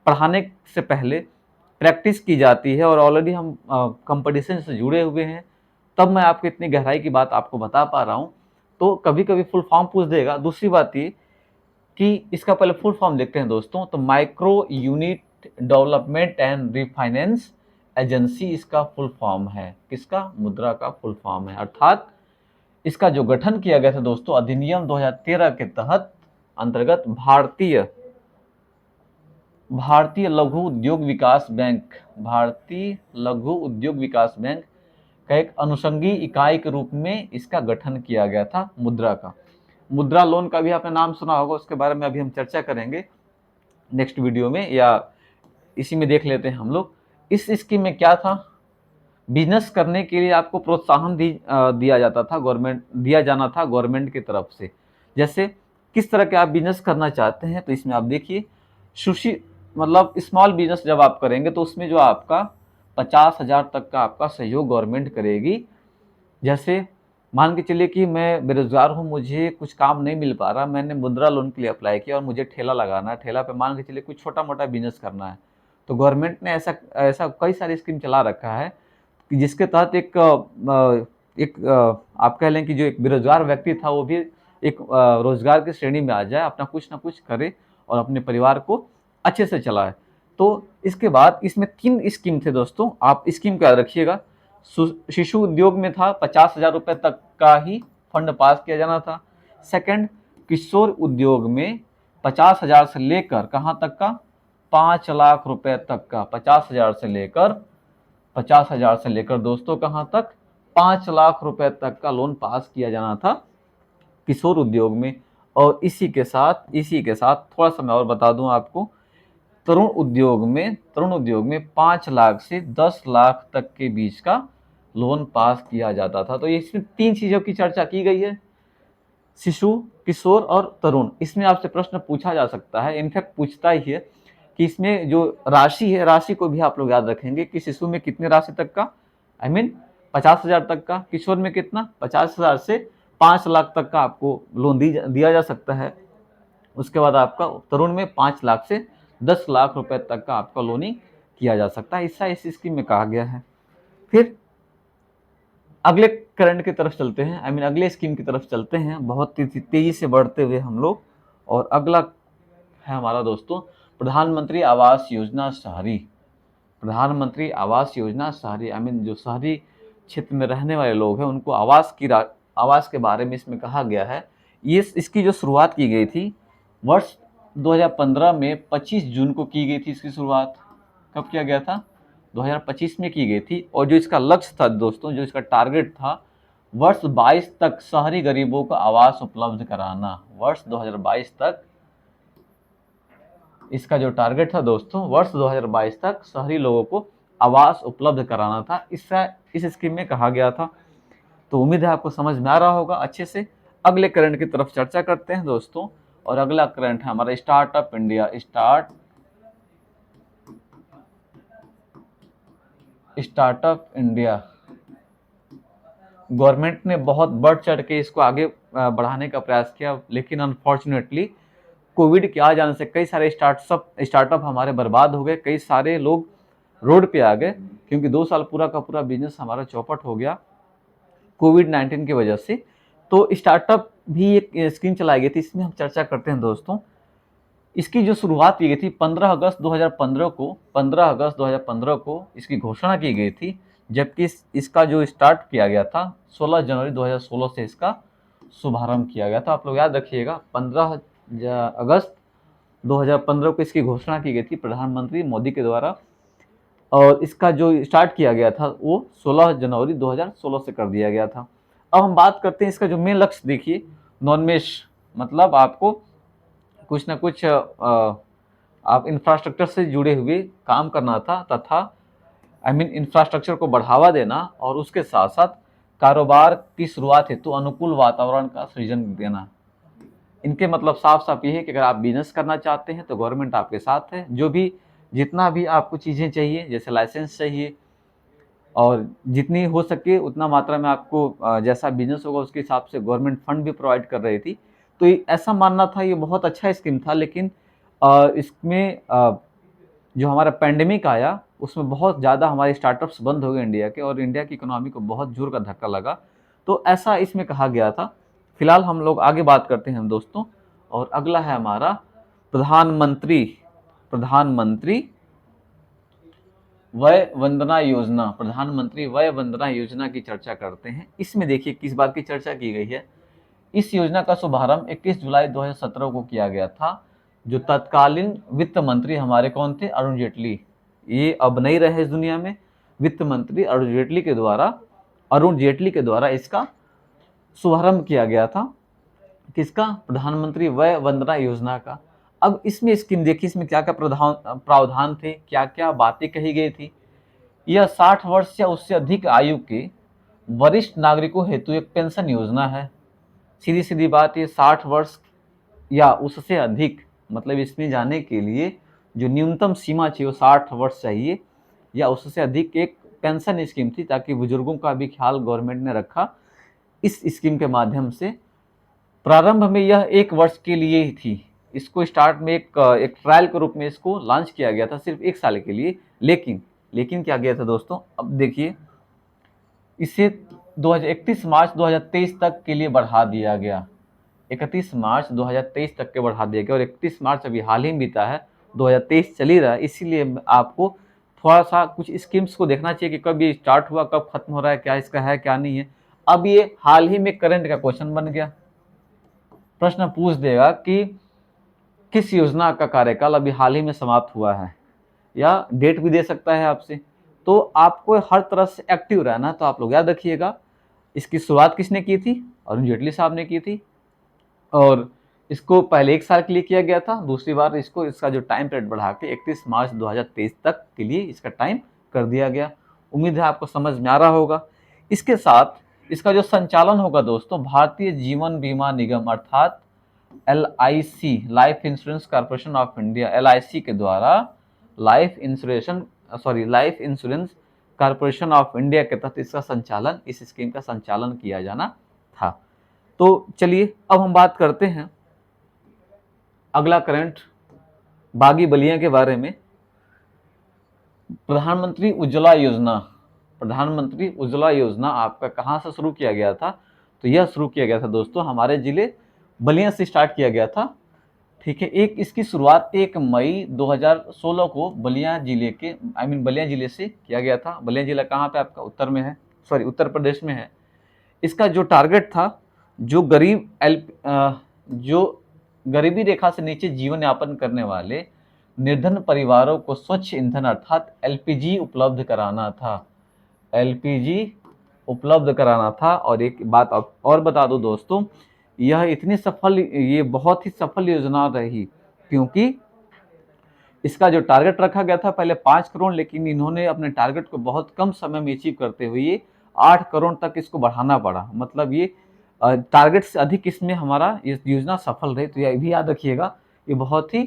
पढ़ाने से पहले प्रैक्टिस की जाती है और ऑलरेडी हम कंपटीशन से जुड़े हुए हैं, तब मैं आपको इतनी गहराई की बात आपको बता पा रहा हूँ। तो कभी कभी फुल फॉर्म पूछ देगा। दूसरी बात ये कि इसका पहले फुल फॉर्म देखते हैं दोस्तों, तो micro unit development and refinance agency इसका फुल फॉर्म है। किसका? मुद्रा का फुल फॉर्म है। अर्थात इसका जो गठन किया गया था दोस्तों अधिनियम 2013 के तहत अंतर्गत भारतीय लघु उद्योग विकास बैंक, भारतीय लघु उद्योग विकास बैंक का एक अनुषंगी इकाई के रूप में इसका गठन किया गया था मुद्रा का। मुद्रा लोन का भी आपने नाम सुना होगा, उसके बारे में अभी हम चर्चा करेंगे नेक्स्ट वीडियो में, या इसी में देख लेते हैं हम लोग। इस स्कीम में क्या था, बिजनेस करने के लिए आपको प्रोत्साहन दिया जाना था गवर्नमेंट की तरफ से। जैसे किस तरह के आप बिजनेस करना चाहते हैं, तो इसमें आप देखिए सुशी मतलब स्मॉल बिजनेस जब आप करेंगे तो उसमें जो आपका 50,000 तक का आपका सहयोग गवर्नमेंट करेगी। जैसे मान के चलिए कि मैं बेरोजगार हूँ, मुझे कुछ काम नहीं मिल पा रहा, मैंने मुद्रा लोन के लिए अप्लाई किया और मुझे ठेला लगाना है, ठेला पे मान के चलिए कुछ छोटा मोटा बिजनेस करना है, तो गवर्नमेंट ने ऐसा ऐसा कई सारी स्कीम चला रखा है कि जिसके तहत आप कह लें कि जो एक बेरोजगार व्यक्ति था वो भी एक रोजगार की श्रेणी में आ जाए, अपना कुछ ना कुछ करे और अपने परिवार को अच्छे से चलाए। तो इसके बाद इसमें 3 स्कीम थे दोस्तों, आप स्कीम का याद रखिएगा। शिशु उद्योग में था 50,000 रुपये तक का ही फंड पास किया जाना था। सेकंड, किशोर उद्योग में 50,000 से लेकर कहाँ तक का 5 लाख रुपए तक का, 50,000 से लेकर दोस्तों कहाँ तक 5 लाख रुपए तक का लोन पास किया जाना था किशोर उद्योग में। और इसी के साथ थोड़ा सा मैं और बता दूं आपको, तरुण उद्योग में 5 लाख से 10 लाख तक के बीच का लोन पास किया जाता था। तो इसमें 3 चीजों की चर्चा की गई है, शिशु, किशोर और तरुण। इसमें आपसे प्रश्न पूछा जा सकता है, इनफैक्ट पूछता ही है कि इसमें जो राशि है, राशि को भी आप लोग याद रखेंगे कि शिशु में कितने राशि तक का, 50,000 तक का, किशोर में कितना 50,000 से 5 लाख तक का आपको लोन दिया जा सकता है। उसके बाद आपका तरुण में 5 लाख से 10 लाख रुपए तक का आपका लोनिंग किया जा सकता है, ऐसा इस स्कीम में कहा गया है। फिर अगले करंट की तरफ चलते हैं, अगले स्कीम की तरफ चलते हैं, बहुत तेजी से बढ़ते हुए हम लोग। और अगला है हमारा दोस्तों प्रधानमंत्री आवास योजना शहरी। प्रधानमंत्री आवास योजना शहरी, जो शहरी क्षेत्र में रहने वाले लोग हैं उनको आवास के बारे में इसमें कहा गया है। ये इसकी जो शुरुआत की गई थी वर्ष 2015 में 25 जून को की गई थी। इसकी शुरुआत कब किया गया था? 2025 में की गई थी। और जो इसका लक्ष्य था दोस्तों, जो इसका टारगेट था, वर्ष 22 तक शहरी गरीबों को आवास उपलब्ध कराना। वर्ष 2022 तक इसका जो टारगेट था दोस्तों, वर्ष 2022 तक शहरी लोगों को आवास उपलब्ध कराना था। इस स्कीम में कहा गया था। तो उम्मीद है आपको समझ में आ रहा होगा अच्छे से। अगले करंट की तरफ चर्चा करते हैं दोस्तों, और अगला करंट है हमारा startup India. Startup India government ने बहुत बढ़ चढ़ के इसको आगे बढ़ाने का प्रयास किया, लेकिन अनफॉर्चुनेटली कोविड के आ जाने से कई सारे स्टार्टअप हमारे बर्बाद हो गए, कई सारे लोग रोड पे आ गए, क्योंकि 2 साल पूरा का पूरा बिजनेस हमारा चौपट हो गया कोविड-19 की वजह से। तो स्टार्टअप भी एक स्कीम चलाई गई थी, इसमें हम चर्चा करते हैं दोस्तों। इसकी जो शुरुआत की गई थी 15 अगस्त 2015 को इसकी घोषणा की गई थी, जबकि इसका जो स्टार्ट किया गया था 16 जनवरी 2016 से इसका शुभारंभ किया गया था। आप लोग याद रखिएगा, 15 अगस्त 2015 को इसकी घोषणा की गई थी प्रधानमंत्री मोदी के द्वारा, और इसका जो स्टार्ट किया गया था वो 16 जनवरी 2016 से कर दिया गया था। अब हम बात करते हैं इसका जो मेन लक्ष्य, देखिए नॉनमेश, मतलब आपको कुछ ना कुछ आप इंफ्रास्ट्रक्चर से जुड़े हुए काम करना था, तथा इंफ्रास्ट्रक्चर को बढ़ावा देना, और उसके साथ साथ कारोबार की शुरुआत हेतु अनुकूल वातावरण का सृजन देना। इनके मतलब साफ साफ ये है कि अगर आप बिजनेस करना चाहते हैं तो गवर्नमेंट आपके साथ है। जो भी जितना भी आपको चीज़ें चाहिए, जैसे लाइसेंस चाहिए, और जितनी हो सके उतना मात्रा में आपको जैसा बिजनेस होगा उसके हिसाब से गवर्नमेंट फंड भी प्रोवाइड कर रही थी। तो ऐसा मानना था ये बहुत अच्छा स्कीम था, लेकिन इसमें जो हमारा पैंडेमिक आया उसमें बहुत ज़्यादा हमारे स्टार्टअप्स बंद हो गए इंडिया के, और इंडिया की इकोनॉमी को बहुत जोर का धक्का लगा। तो ऐसा इसमें कहा गया था। फिलहाल हम लोग आगे बात करते हैं दोस्तों, और अगला है हमारा प्रधानमंत्री वय वंदना योजना। प्रधानमंत्री वय वंदना योजना की चर्चा करते हैं। इसमें देखिए किस बात की चर्चा की गई है। इस योजना का शुभारंभ 21 जुलाई 2017 को किया गया था। जो तत्कालीन वित्त मंत्री हमारे कौन थे? अरुण जेटली। ये अब नहीं रहे इस दुनिया में। वित्त मंत्री अरुण जेटली के द्वारा इसका शुभारंभ किया गया था। किसका? प्रधानमंत्री वय वंदना योजना का। अब इसमें स्कीम देखिए, इसमें क्या क्या प्रावधान थे, क्या क्या बातें कही गई थी। यह 60 वर्ष या उससे अधिक आयु के वरिष्ठ नागरिकों हेतु एक पेंशन योजना है। सीधी सीधी बात, ये 60 वर्ष या उससे अधिक, मतलब इसमें जाने के लिए जो न्यूनतम सीमा चाहिए वो 60 वर्ष चाहिए या उससे अधिक। एक पेंशन स्कीम थी, ताकि बुजुर्गों का भी ख्याल गवर्नमेंट ने रखा इस स्कीम के माध्यम से। प्रारंभ में यह 1 वर्ष के लिए ही थी। इसको स्टार्ट में एक ट्रायल के रूप में इसको लॉन्च किया गया था, सिर्फ 1 साल के लिए। लेकिन क्या गया था दोस्तों, अब देखिए इसे 31 मार्च 2023 तक के लिए बढ़ा दिया गया। 31 मार्च 2023 तक के बढ़ा दिया गया, और 31 मार्च अभी हाल ही में बीता है, 2023 चल ही रहा है। इसीलिए आपको थोड़ा सा कुछ स्कीम्स को देखना चाहिए कि कब ये स्टार्ट हुआ, कब खत्म हो रहा है, क्या इसका है क्या नहीं है। अब ये हाल ही में करंट का क्वेश्चन बन गया। प्रश्न पूछ देगा कि किस योजना का कार्यकाल अभी हाल ही में समाप्त हुआ है, या डेट भी दे सकता है आपसे। तो आपको हर तरह से एक्टिव रहना है। तो आप लोग याद रखिएगा, इसकी शुरुआत किसने की थी? अरुण जेटली साहब ने की थी, और इसको पहले 1 साल के लिए किया गया था। दूसरी बार इसका जो टाइम पीरियड बढ़ा के 31 मार्च 2023 तक के लिए इसका टाइम कर दिया गया। उम्मीद है आपको समझ में आ रहा होगा। इसके साथ इसका जो संचालन होगा दोस्तों, भारतीय जीवन बीमा निगम अर्थात LIC, life insurance corporation of India, LIC के द्वारा life insurance corporation of India के तहत इस स्कीम का संचालन किया जाना था। तो चलिए अब हम बात करते हैं अगला करंट बागी बलिया के बारे में। प्रधानमंत्री उज्ज्वला योजना आपका कहाँ से शुरू किया गया था? तो यह शुरू किया गया था दोस्तों हमारे जिले बलिया से स्टार्ट किया गया था। ठीक है, इसकी शुरुआत 1 मई 2016 को बलिया जिले से किया गया था। बलिया जिला कहाँ पे आपका? उत्तर प्रदेश में है। इसका जो टारगेट था, जो गरीबी रेखा से नीचे जीवन यापन करने वाले निर्धन परिवारों को स्वच्छ ईंधन अर्थात LPG उपलब्ध कराना था। और एक बात और बता दो दोस्तों, ये बहुत ही सफल योजना रही, क्योंकि इसका जो टारगेट रखा गया था पहले 5 करोड़, लेकिन इन्होंने अपने टारगेट को बहुत कम समय में अचीव करते हुए 8 करोड़ तक इसको बढ़ाना पड़ा। मतलब ये टारगेट से अधिक इसमें हमारा ये योजना सफल रही। तो ये भी याद रखिएगा, ये बहुत ही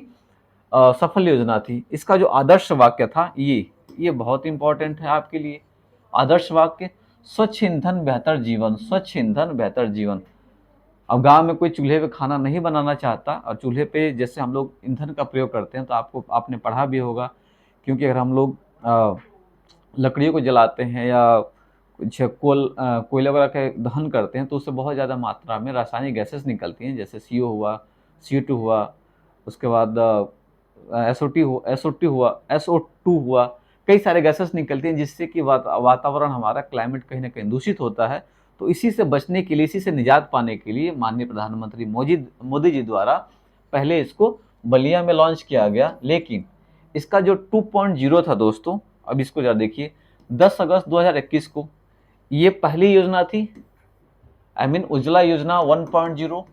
सफल योजना थी। इसका जो आदर्श वाक्य था ये बहुत इंपॉर्टेंट है आपके लिए। आदर्श वाक्य, स्वच्छ ईंधन बेहतर जीवन, स्वच्छ ईंधन बेहतर जीवन। अब गांव में कोई चूल्हे पे खाना नहीं बनाना चाहता, और चूल्हे पे जैसे हम लोग ईंधन का प्रयोग करते हैं, तो आपने पढ़ा भी होगा, क्योंकि अगर हम लोग लकड़ियों को जलाते हैं या कुछ कोयला वगैरह का दहन करते हैं, तो उससे बहुत ज़्यादा मात्रा में रासायनिक गैसेस निकलती हैं, जैसे CO हुआ, CO2 हुआ, उसके बाद SO2 हुआ, कई सारे गैसेस निकलती हैं, जिससे कि वातावरण हमारा क्लाइमेट कहीं ना कहीं दूषित होता है। तो इसी से बचने के लिए, इसी से निजात पाने के लिए माननीय प्रधानमंत्री मोदी जी द्वारा पहले इसको बलिया में लॉन्च किया गया। लेकिन इसका जो 2.0 था दोस्तों, अब इसको जरा देखिए, 10 अगस्त 2021 को ये पहली योजना थी, उज्ज्वला योजना 1.0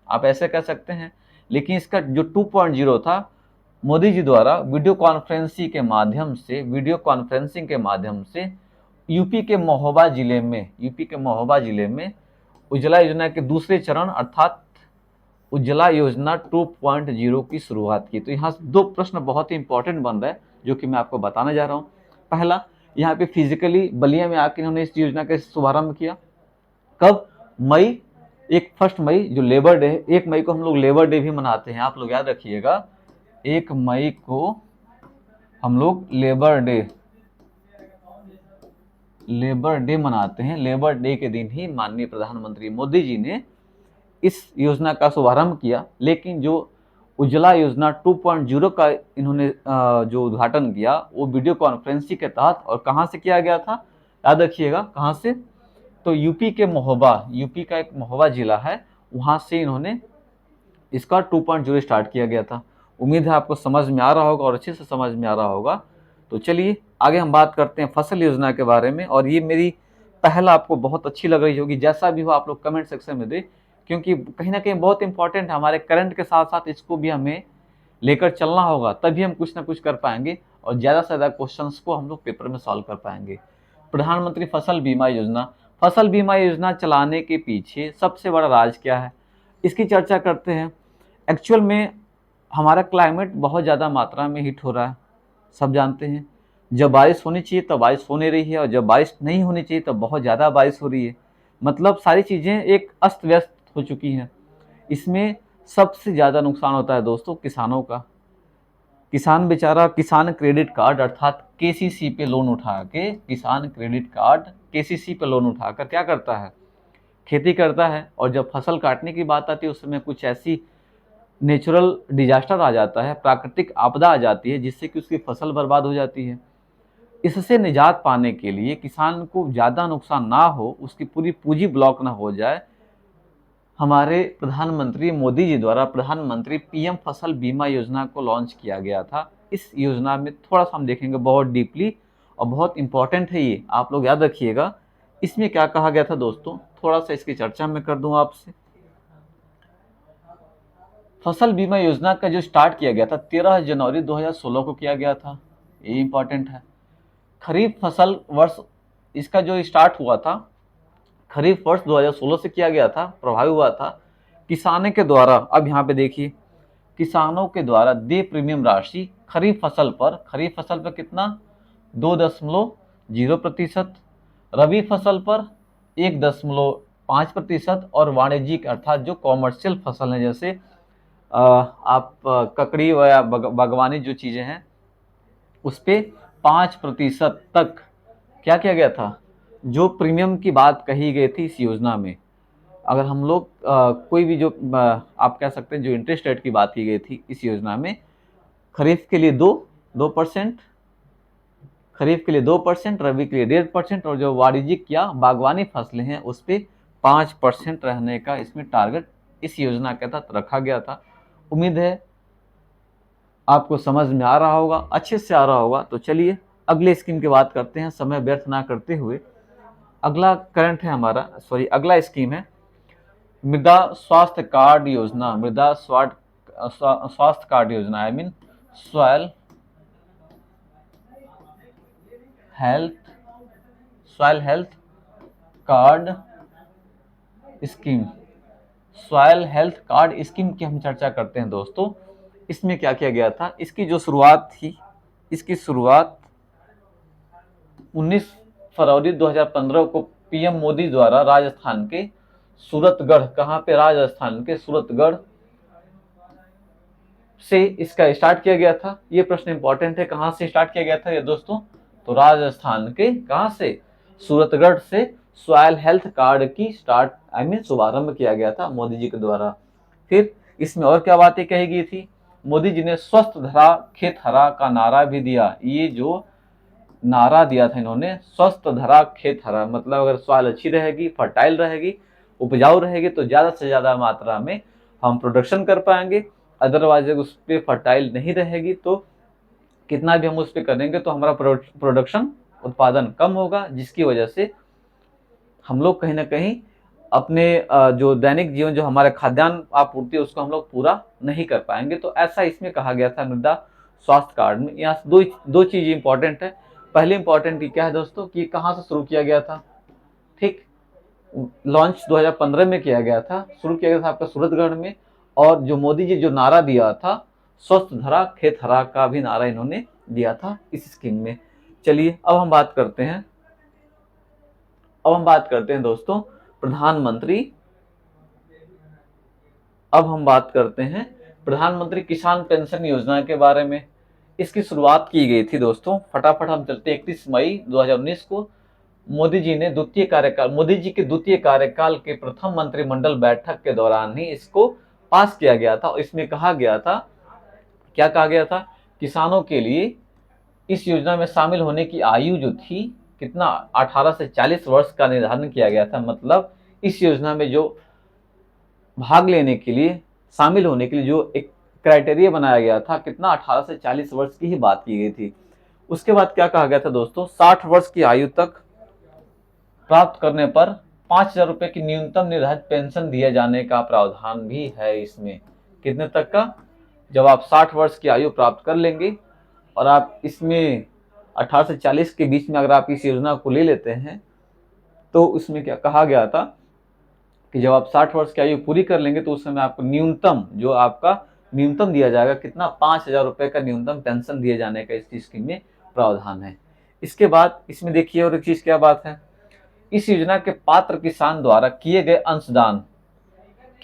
आप ऐसे कह सकते हैं। लेकिन इसका जो 2.0 था, मोदी जी द्वारा वीडियो कॉन्फ्रेंसिंग के माध्यम से यूपी के महोबा जिले में उज्ज्वला योजना के दूसरे चरण अर्थात उज्ज्वला योजना 2.0 की शुरुआत की। तो यहाँ दो प्रश्न बहुत ही इंपॉर्टेंट बन रहा है, जो कि मैं आपको बताने जा रहा हूँ। पहला, यहाँ पे फिजिकली बलिया में आकर इन्होंने इस योजना का शुभारंभ किया। कब? 1 मई जो लेबर डे है, 1 मई को हम लोग लेबर डे भी मनाते हैं, आप लोग याद रखिएगा। 1 मई को हम लोग लेबर डे मनाते हैं। लेबर डे के दिन ही माननीय प्रधानमंत्री मोदी जी ने इस योजना का शुभारंभ किया। लेकिन जो उज्ज्वला योजना 2.0 का इन्होंने जो उद्घाटन किया, वो वीडियो कॉन्फ्रेंसिंग के तहत, और कहाँ से किया गया था, याद रखिएगा कहाँ से, तो यूपी का एक महोबा जिला है, वहाँ से इन्होंने इसका 2.0 स्टार्ट किया गया था। उम्मीद है आपको समझ में आ रहा होगा और अच्छे से समझ में आ रहा होगा। तो चलिए आगे हम बात करते हैं फसल योजना के बारे में। और ये मेरी पहल आपको बहुत अच्छी लग रही होगी, जैसा भी हो आप लोग कमेंट सेक्शन में दे, क्योंकि कहीं ना कहीं बहुत इंपॉर्टेंट है। हमारे करंट के साथ साथ इसको भी हमें लेकर चलना होगा, तभी हम कुछ ना कुछ कर पाएंगे और ज़्यादा से ज़्यादा क्वेश्चंस को हम लोग पेपर में सॉल्व कर पाएंगे। प्रधानमंत्री फसल बीमा योजना चलाने के पीछे सबसे बड़ा राज क्या है, इसकी चर्चा करते हैं। एक्चुअल में हमारा क्लाइमेट बहुत ज़्यादा मात्रा में हीट हो रहा है, सब जानते हैं। जब बारिश होनी चाहिए तब बारिश हो नहीं रही है, और जब बारिश नहीं होनी चाहिए तब बहुत ज़्यादा बारिश हो रही है। मतलब सारी चीज़ें एक अस्त व्यस्त हो चुकी हैं। इसमें सबसे ज़्यादा नुकसान होता है दोस्तों किसानों का। किसान बेचारा किसान क्रेडिट कार्ड अर्थात KCC पे लोन उठा के, क्या करता है, खेती करता है। और जब फसल काटने की बात आती है, उस समय कुछ ऐसी नेचुरल डिजास्टर आ जाता है, प्राकृतिक आपदा आ जाती है, जिससे कि उसकी फसल बर्बाद हो जाती है। इससे निजात पाने के लिए, किसान को ज़्यादा नुकसान ना हो, उसकी पूरी पूंजी ब्लॉक ना हो जाए, हमारे प्रधानमंत्री मोदी जी द्वारा प्रधानमंत्री PM फसल बीमा योजना को लॉन्च किया गया था। इस योजना में थोड़ा सा हम देखेंगे बहुत डीपली, और बहुत इंपॉर्टेंट है ये, आप लोग याद रखिएगा। इसमें क्या कहा गया था दोस्तों, थोड़ा सा इसकी चर्चा मैं कर दूं आपसे। फसल बीमा योजना का जो स्टार्ट किया गया था 13 जनवरी 2016 को किया गया था, ये इंपॉर्टेंट है। खरीफ फसल वर्ष, इसका जो स्टार्ट हुआ था खरीफ वर्ष 2016 से किया गया था, प्रभावी हुआ था। किसानों के द्वारा, अब यहाँ पे देखिए, किसानों के द्वारा देय प्रीमियम राशि खरीफ फसल पर कितना, 2.0%, रबी फसल पर 1.5%, और वाणिज्यिक अर्थात जो कॉमर्शियल फसल है, जैसे आप ककड़ी या बागवानी जो चीज़ें हैं, उस पर 5% तक क्या किया गया था, जो प्रीमियम की बात कही गई थी इस योजना में। अगर हम लोग कोई भी जो आप कह सकते हैं जो इंटरेस्ट रेट की बात की गई थी इस योजना में, खरीफ के लिए 2%, रबी के लिए 1.5%, और जो वाणिज्यिक या बागवानी फसलें हैं उस पर 5% रहने का इसमें टारगेट इस योजना के तहत रखा गया था। उम्मीद है आपको समझ में आ रहा होगा, अच्छे से आ रहा होगा। तो चलिए अगले स्कीम की बात करते हैं, समय व्यर्थ ना करते हुए। अगला स्कीम है मृदा स्वास्थ्य कार्ड योजना, soil health card scheme, soil health card scheme की हम चर्चा करते हैं दोस्तों। इसमें क्या किया गया था, इसकी जो शुरुआत थी, इसकी शुरुआत 19 फरवरी 2015 को पीएम मोदी द्वारा राजस्थान के सूरतगढ़, कहाँ पे, राजस्थान के सूरतगढ़ से इसका स्टार्ट किया गया था। ये प्रश्न इंपॉर्टेंट है, कहाँ से स्टार्ट किया गया था ये दोस्तों, तो राजस्थान के कहाँ से, सूरतगढ़ से सॉयल हेल्थ कार्ड की शुभारंभ किया गया था मोदी जी के द्वारा। फिर इसमें और क्या बातें कही गई थी, मोदी जी ने स्वस्थ धरा खेत हरा का नारा भी दिया। ये जो नारा दिया था इन्होंने, स्वस्थ धरा खेत हरा, मतलब अगर सॉइल अच्छी रहेगी, फर्टाइल रहेगी, उपजाऊ रहेगी, तो ज्यादा से ज्यादा मात्रा में हम प्रोडक्शन कर पाएंगे। अदरवाइज अगर उस पर फर्टाइल नहीं रहेगी तो कितना भी हम उस पर करेंगे तो हमारा प्रोडक्शन, उत्पादन कम होगा, जिसकी वजह से हम लोग कहीं ना कहीं अपने जो दैनिक जीवन, जो हमारे खाद्यान्न आपूर्ति है, उसको हम लोग पूरा नहीं कर पाएंगे। तो ऐसा इसमें कहा गया था मृदा स्वास्थ्य कार्ड में। यहाँ दो चीज इंपॉर्टेंट है। पहले इंपॉर्टेंट क्या है दोस्तों कि कहाँ से शुरू किया गया था, ठीक, लॉन्च 2015 में किया गया था, शुरू किया गया था आपका सूरतगढ़ में। और जो मोदी जी जो नारा दिया था, स्वस्थ धरा खेत हरा का भी नारा इन्होंने दिया था इस स्कीम में। चलिए अब हम बात करते हैं, दोस्तों प्रधानमंत्री, अब हम बात करते हैं प्रधानमंत्री किसान पेंशन योजना के बारे में। इसकी शुरुआत की गई थी दोस्तों, फटाफट हम चलते, 31 मई 2019 को मोदी जी के द्वितीय कार्यकाल के प्रथम मंत्रिमंडल बैठक के दौरान ही इसको पास किया गया था। इसमें कहा गया था, क्या कहा गया था, किसानों के लिए इस योजना में शामिल होने की आयु जो थी, कितना, 18 से 40 वर्ष का निर्धारण किया गया था। मतलब इस योजना में जो भाग लेने के लिए, शामिल होने के लिए जो एक क्राइटेरिया बनाया गया था, कितना, 18 से 40 वर्ष की ही बात की गई थी। उसके बाद क्या कहा गया था दोस्तों, 60 वर्ष की आयु तक प्राप्त करने पर 5,000 रुपए की न्यूनतम निर्धारित पेंशन दिए जाने का प्रावधान भी है इसमें। कितने तक का, जब आप 60 वर्ष की आयु प्राप्त कर लेंगे और आप इसमें 18 से 40 के बीच में अगर आप इस योजना को ले लेते हैं, तो उसमें क्या कहा गया था कि जब आप 60 वर्ष की आयु पूरी कर लेंगे तो उस समय आपको न्यूनतम, जो आपका न्यूनतम दिया जाएगा, कितना, 5,000 रुपए का न्यूनतम पेंशन दिए जाने का इस स्कीम में प्रावधान है। इसके बाद इसमें देखिए और एक चीज क्या बात है, इस योजना के पात्र किसान द्वारा किए गए अंशदान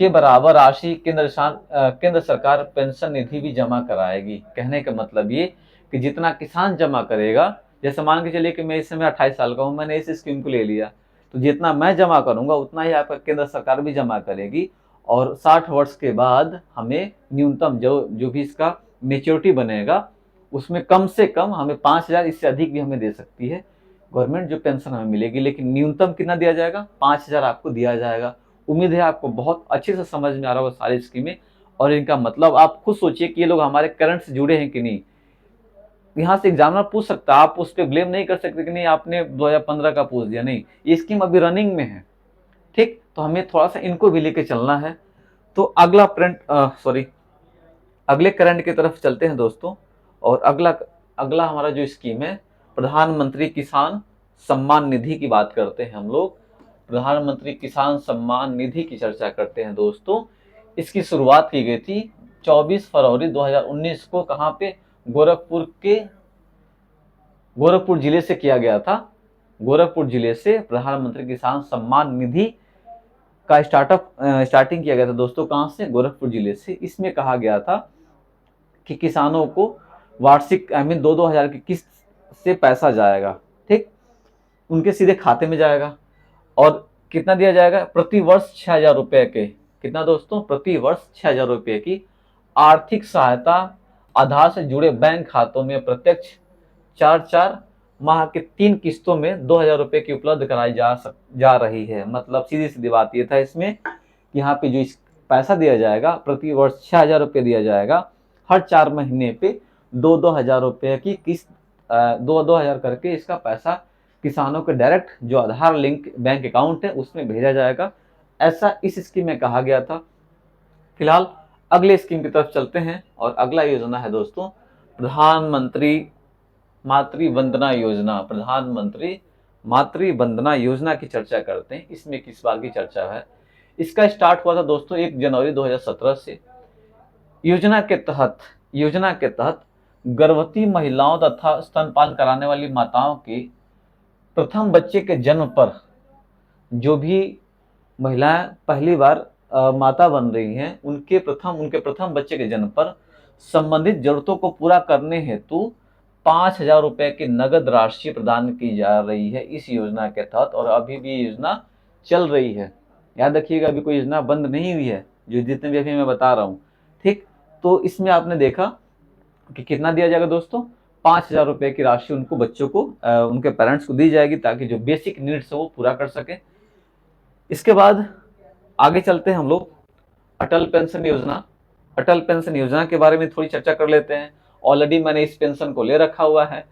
के बराबर राशि केंद्र सरकार पेंशन निधि भी जमा कराएगी। कहने का मतलब ये कि जितना किसान जमा करेगा, जैसे मान के चलिए कि मैं इस समय 28 साल का हूँ, मैंने इस स्कीम को ले लिया, तो जितना मैं जमा करूंगा उतना ही आपका केंद्र सरकार भी जमा करेगी। और 60 वर्ष के बाद हमें न्यूनतम जो भी इसका मेच्योरिटी बनेगा, उसमें कम से कम हमें 5,000, इससे अधिक भी हमें दे सकती है गवर्नमेंट, जो पेंशन हमें मिलेगी। लेकिन न्यूनतम कितना दिया जाएगा, 5,000 आपको दिया जाएगा। उम्मीद है आपको बहुत अच्छे से समझ में आ रहा होगा सारी स्कीमें और इनका मतलब। आप खुद सोचिए कि ये लोग हमारे करंट से जुड़े हैं कि नहीं। यहाँ से एग्जामिनर पूछ सकता है, आप उस पर ब्लेम नहीं कर सकते कि नहीं आपने 2015 का पूछ दिया, नहीं, ये स्कीम अभी रनिंग में है, ठीक, तो हमें थोड़ा सा इनको भी लेके चलना है। तो अगले करंट की तरफ चलते हैं दोस्तों। और अगला हमारा जो स्कीम है, प्रधानमंत्री किसान सम्मान निधि की बात करते हैं हम लोग। प्रधानमंत्री किसान सम्मान निधि की चर्चा करते हैं दोस्तों। इसकी शुरुआत की गई थी 24 फरवरी 2019 को, कहाँ पे, गोरखपुर जिले से किया गया था। गोरखपुर जिले से प्रधानमंत्री किसान सम्मान निधि का स्टार्टिंग किया गया था दोस्तों, कहाँ से, गोरखपुर जिले से। इसमें कहा गया था कि किसानों को वार्षिक 2-2 हजार की किस्त से पैसा जाएगा, ठीक, उनके सीधे खाते में जाएगा। और कितना दिया जाएगा, प्रति वर्ष 6,000 रुपए के, कितना दोस्तों, प्रति वर्ष 6,000 रुपए की आर्थिक सहायता आधार से जुड़े बैंक खातों में प्रत्यक्ष 4 माह के 3 किस्तों में 2,000 रुपए की उपलब्ध कराई जा रही है। मतलब सीधी सीधी बात ये था इसमें कि यहाँ पे जो पैसा दिया जाएगा, प्रति वर्ष 6,000 रुपये दिया जाएगा, हर 4 महीने पे 2-2 हजार रुपये की किस्त, 2-2 हजार करके इसका पैसा किसानों के डायरेक्ट जो आधार लिंक बैंक अकाउंट है उसमें भेजा जाएगा। ऐसा इस स्कीम में कहा गया था। फिलहाल अगले स्कीम की तरफ चलते हैं और अगला योजना है दोस्तों प्रधानमंत्री मातृ वंदना योजना। प्रधानमंत्री मातृ वंदना योजना की चर्चा करते हैं। इसमें किस बार की चर्चा है? इसका स्टार्ट हुआ था दोस्तों 1 जनवरी 2017 से। योजना के तहत गर्भवती महिलाओं तथा स्तनपान कराने वाली माताओं के प्रथम बच्चे के जन्म पर, जो भी महिलाएं पहली बार माता बन रही हैं, उनके प्रथम बच्चे के जन्म पर संबंधित जरूरतों को पूरा करने हेतु 5,000 रुपए की नगद राशि प्रदान की जा रही है इस योजना के तहत, और अभी भी ये योजना चल रही है। याद रखिएगा, अभी कोई योजना बंद नहीं हुई है, जो जितने भी अभी मैं बता रहा हूँ। ठीक, तो इसमें आपने देखा कि कितना दिया जाएगा दोस्तों, 5,000 रुपए की राशि उनको, बच्चों को, उनके पेरेंट्स को दी जाएगी, ताकि जो बेसिक नीड्स है वो पूरा कर सके। इसके बाद आगे चलते हैं हम लोग अटल पेंशन योजना। अटल पेंशन योजना के बारे में थोड़ी चर्चा कर लेते हैं। ऑलरेडी मैंने इस पेंशन को ले रखा हुआ है।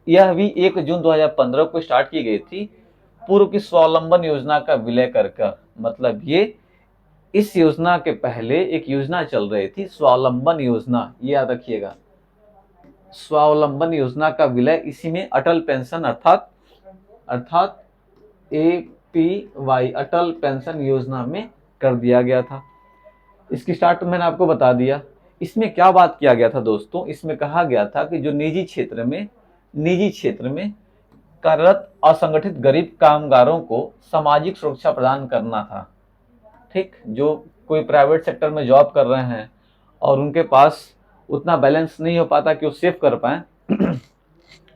यह भी 1 जून 2015 को स्टार्ट की गई थी, पूर्व की स्वावलंबन योजना का विलय कर। मतलब ये इस योजना के पहले एक योजना चल रही थी, स्वावलंबन योजना, ये याद रखिएगा। स्वावलंबन योजना का विलय इसी में अटल पेंशन अर्थात APY अटल पेंशन योजना में कर दिया गया था। इसकी स्टार्ट मैंने आपको बता दिया। इसमें क्या बात किया गया था दोस्तों, इसमें कहा गया था कि जो निजी क्षेत्र में कार्यरत असंगठित गरीब कामगारों को सामाजिक सुरक्षा प्रदान करना था। ठीक, जो कोई प्राइवेट सेक्टर में जॉब कर रहे हैं और उनके पास उतना बैलेंस नहीं हो पाता कि वो सेव कर पाएँ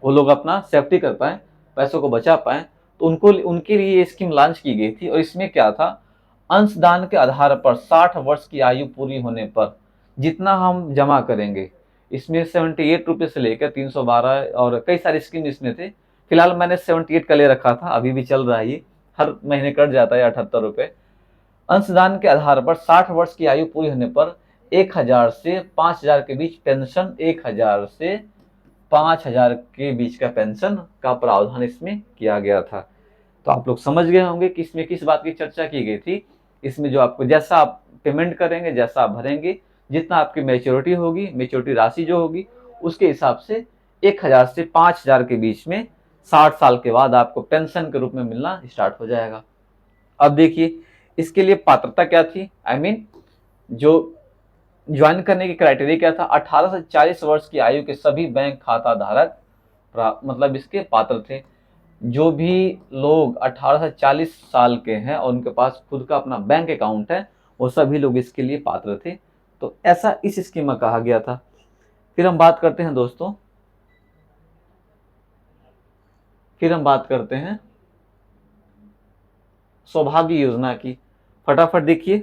वो लोग अपना सेफ्टी कर पाएँ, पैसों को बचा पाएँ, तो उनके लिए ये स्कीम लॉन्च की गई थी। और इसमें क्या था, अंशदान के आधार पर 60 वर्ष की आयु पूरी होने पर जितना हम जमा करेंगे, इसमें 78 रुपये से लेकर 312 और कई सारे स्कीम इसमें थे। फिलहाल मैंने 78 का ले रखा था, अभी भी चल रहा है, ये हर महीने कट जाता है 78 रुपये। अंशदान के आधार पर 60 वर्ष की आयु पूरी होने पर 1,000 से 5,000 के बीच पेंशन, 1,000 से 5,000 के बीच का पेंशन का प्रावधान इसमें किया गया था। तो आप लोग समझ गए होंगे कि इसमें किस बात की चर्चा की गई थी। इसमें जो आपको, जैसा आप पेमेंट करेंगे, जैसा आप भरेंगे, जितना आपकी मैच्योरिटी होगी, मैच्योरिटी राशि जो होगी, उसके हिसाब से 1,000 से 5,000 के बीच में 60 साल के बाद आपको पेंशन के रूप में मिलना स्टार्ट हो जाएगा। अब देखिए, इसके लिए पात्रता क्या थी, जो ज्वाइन करने की क्राइटेरिया क्या था, 18 से 40 वर्ष की आयु के सभी बैंक खाता धारक मतलब इसके पात्र थे। जो भी लोग 18 से 40 साल के हैं और उनके पास खुद का अपना बैंक अकाउंट है, वो सभी लोग इसके लिए पात्र थे। तो ऐसा इस स्कीम में कहा गया था। फिर हम बात करते हैं दोस्तों, सौभाग्य योजना की। फटाफट देखिए,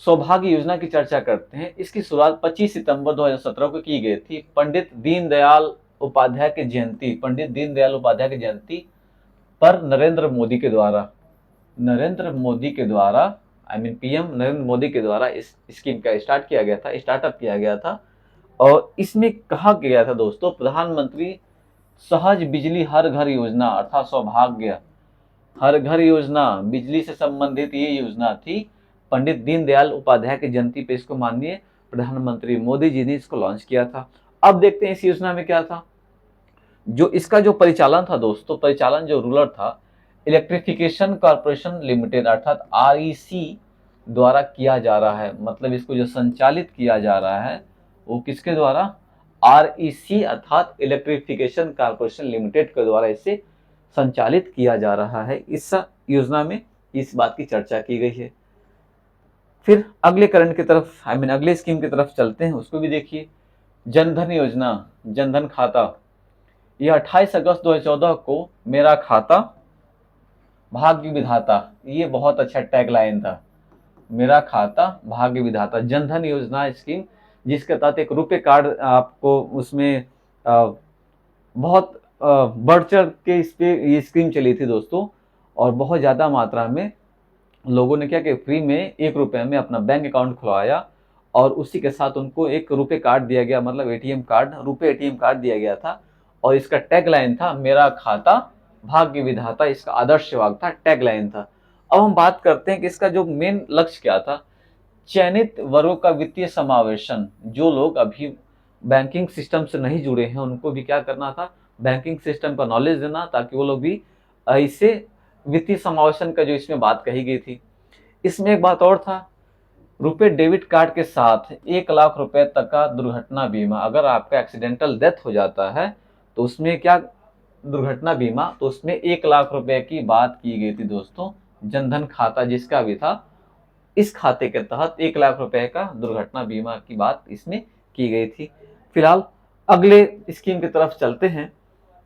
सौभाग्य योजना की चर्चा करते हैं। इसकी शुरुआत 25 सितंबर 2017 को की गई थी। पंडित दीनदयाल उपाध्याय की जयंती पर नरेंद्र मोदी के द्वारा पीएम नरेंद्र मोदी के द्वारा इस स्कीम का स्टार्टअप किया गया था। और इसमें कहा गया था दोस्तों, प्रधानमंत्री सहज बिजली हर घर योजना अर्थात सौभाग्य हर घर योजना, बिजली से संबंधित ये योजना थी। पंडित दीनदयाल उपाध्याय की जयंती पे इसको माननीय प्रधानमंत्री मोदी जी ने इसको लॉन्च किया था। अब देखते हैं इस योजना में क्या था। जो इसका जो परिचालन था दोस्तों, जो रूलर था, इलेक्ट्रिफिकेशन कॉर्पोरेशन लिमिटेड अर्थात REC द्वारा किया जा रहा है। मतलब इसको जो संचालित किया जा रहा है वो किसके द्वारा, REC अर्थात इलेक्ट्रिफिकेशन कॉर्पोरेशन लिमिटेड के द्वारा इसे संचालित किया जा रहा है। इस योजना में इस बात की चर्चा की गई है। फिर अगले करंट की तरफ, अगले स्कीम की तरफ चलते हैं, उसको भी देखिए। जनधन योजना, जनधन खाता, यह 28 अगस्त 2014 को मेरा खाता भाग्य विधाता, ये बहुत अच्छा टैगलाइन था, मेरा खाता भाग्य विधाता जनधन योजना स्कीम, जिसके तहत एक रुपए कार्ड आपको उसमें बहुत बढ़ चढ़ के इस पे ये स्कीम चली थी दोस्तों। और बहुत ज़्यादा मात्रा में लोगों ने क्या कि फ्री में 1 रुपये में अपना बैंक अकाउंट खुलवाया और उसी के साथ उनको एक रुपए कार्ड दिया गया, मतलब रुपए ATM कार्ड दिया गया था। और इसका टैगलाइन था मेरा खाता भाग्य विधाता, इसका आदर्श वाक्य था, टैगलाइन था। अब हम बात करते हैं कि इसका जो मेन लक्ष्य क्या था। चयनित वर्गों का वित्तीय समावेशन, जो लोग अभी बैंकिंग सिस्टम से नहीं जुड़े हैं उनको भी क्या करना था, बैंकिंग सिस्टम का नॉलेज देना, ताकि वो लोग भी इसे वित्तीय समावेशन का जो इसमें बात कही गई थी। इसमें एक बात और था, रुपए डेबिट कार्ड के साथ 1 लाख रुपए तक का दुर्घटना बीमा, अगर आपका एक्सीडेंटल डेथ हो जाता है तो उसमें क्या, दुर्घटना बीमा, तो उसमें 1 लाख रुपए की बात की गई थी दोस्तों। जनधन खाता जिसका भी था, इस खाते के तहत 1 लाख रुपए का दुर्घटना बीमा की बात इसमें की गई थी। फिलहाल अगले स्कीम की तरफ चलते हैं,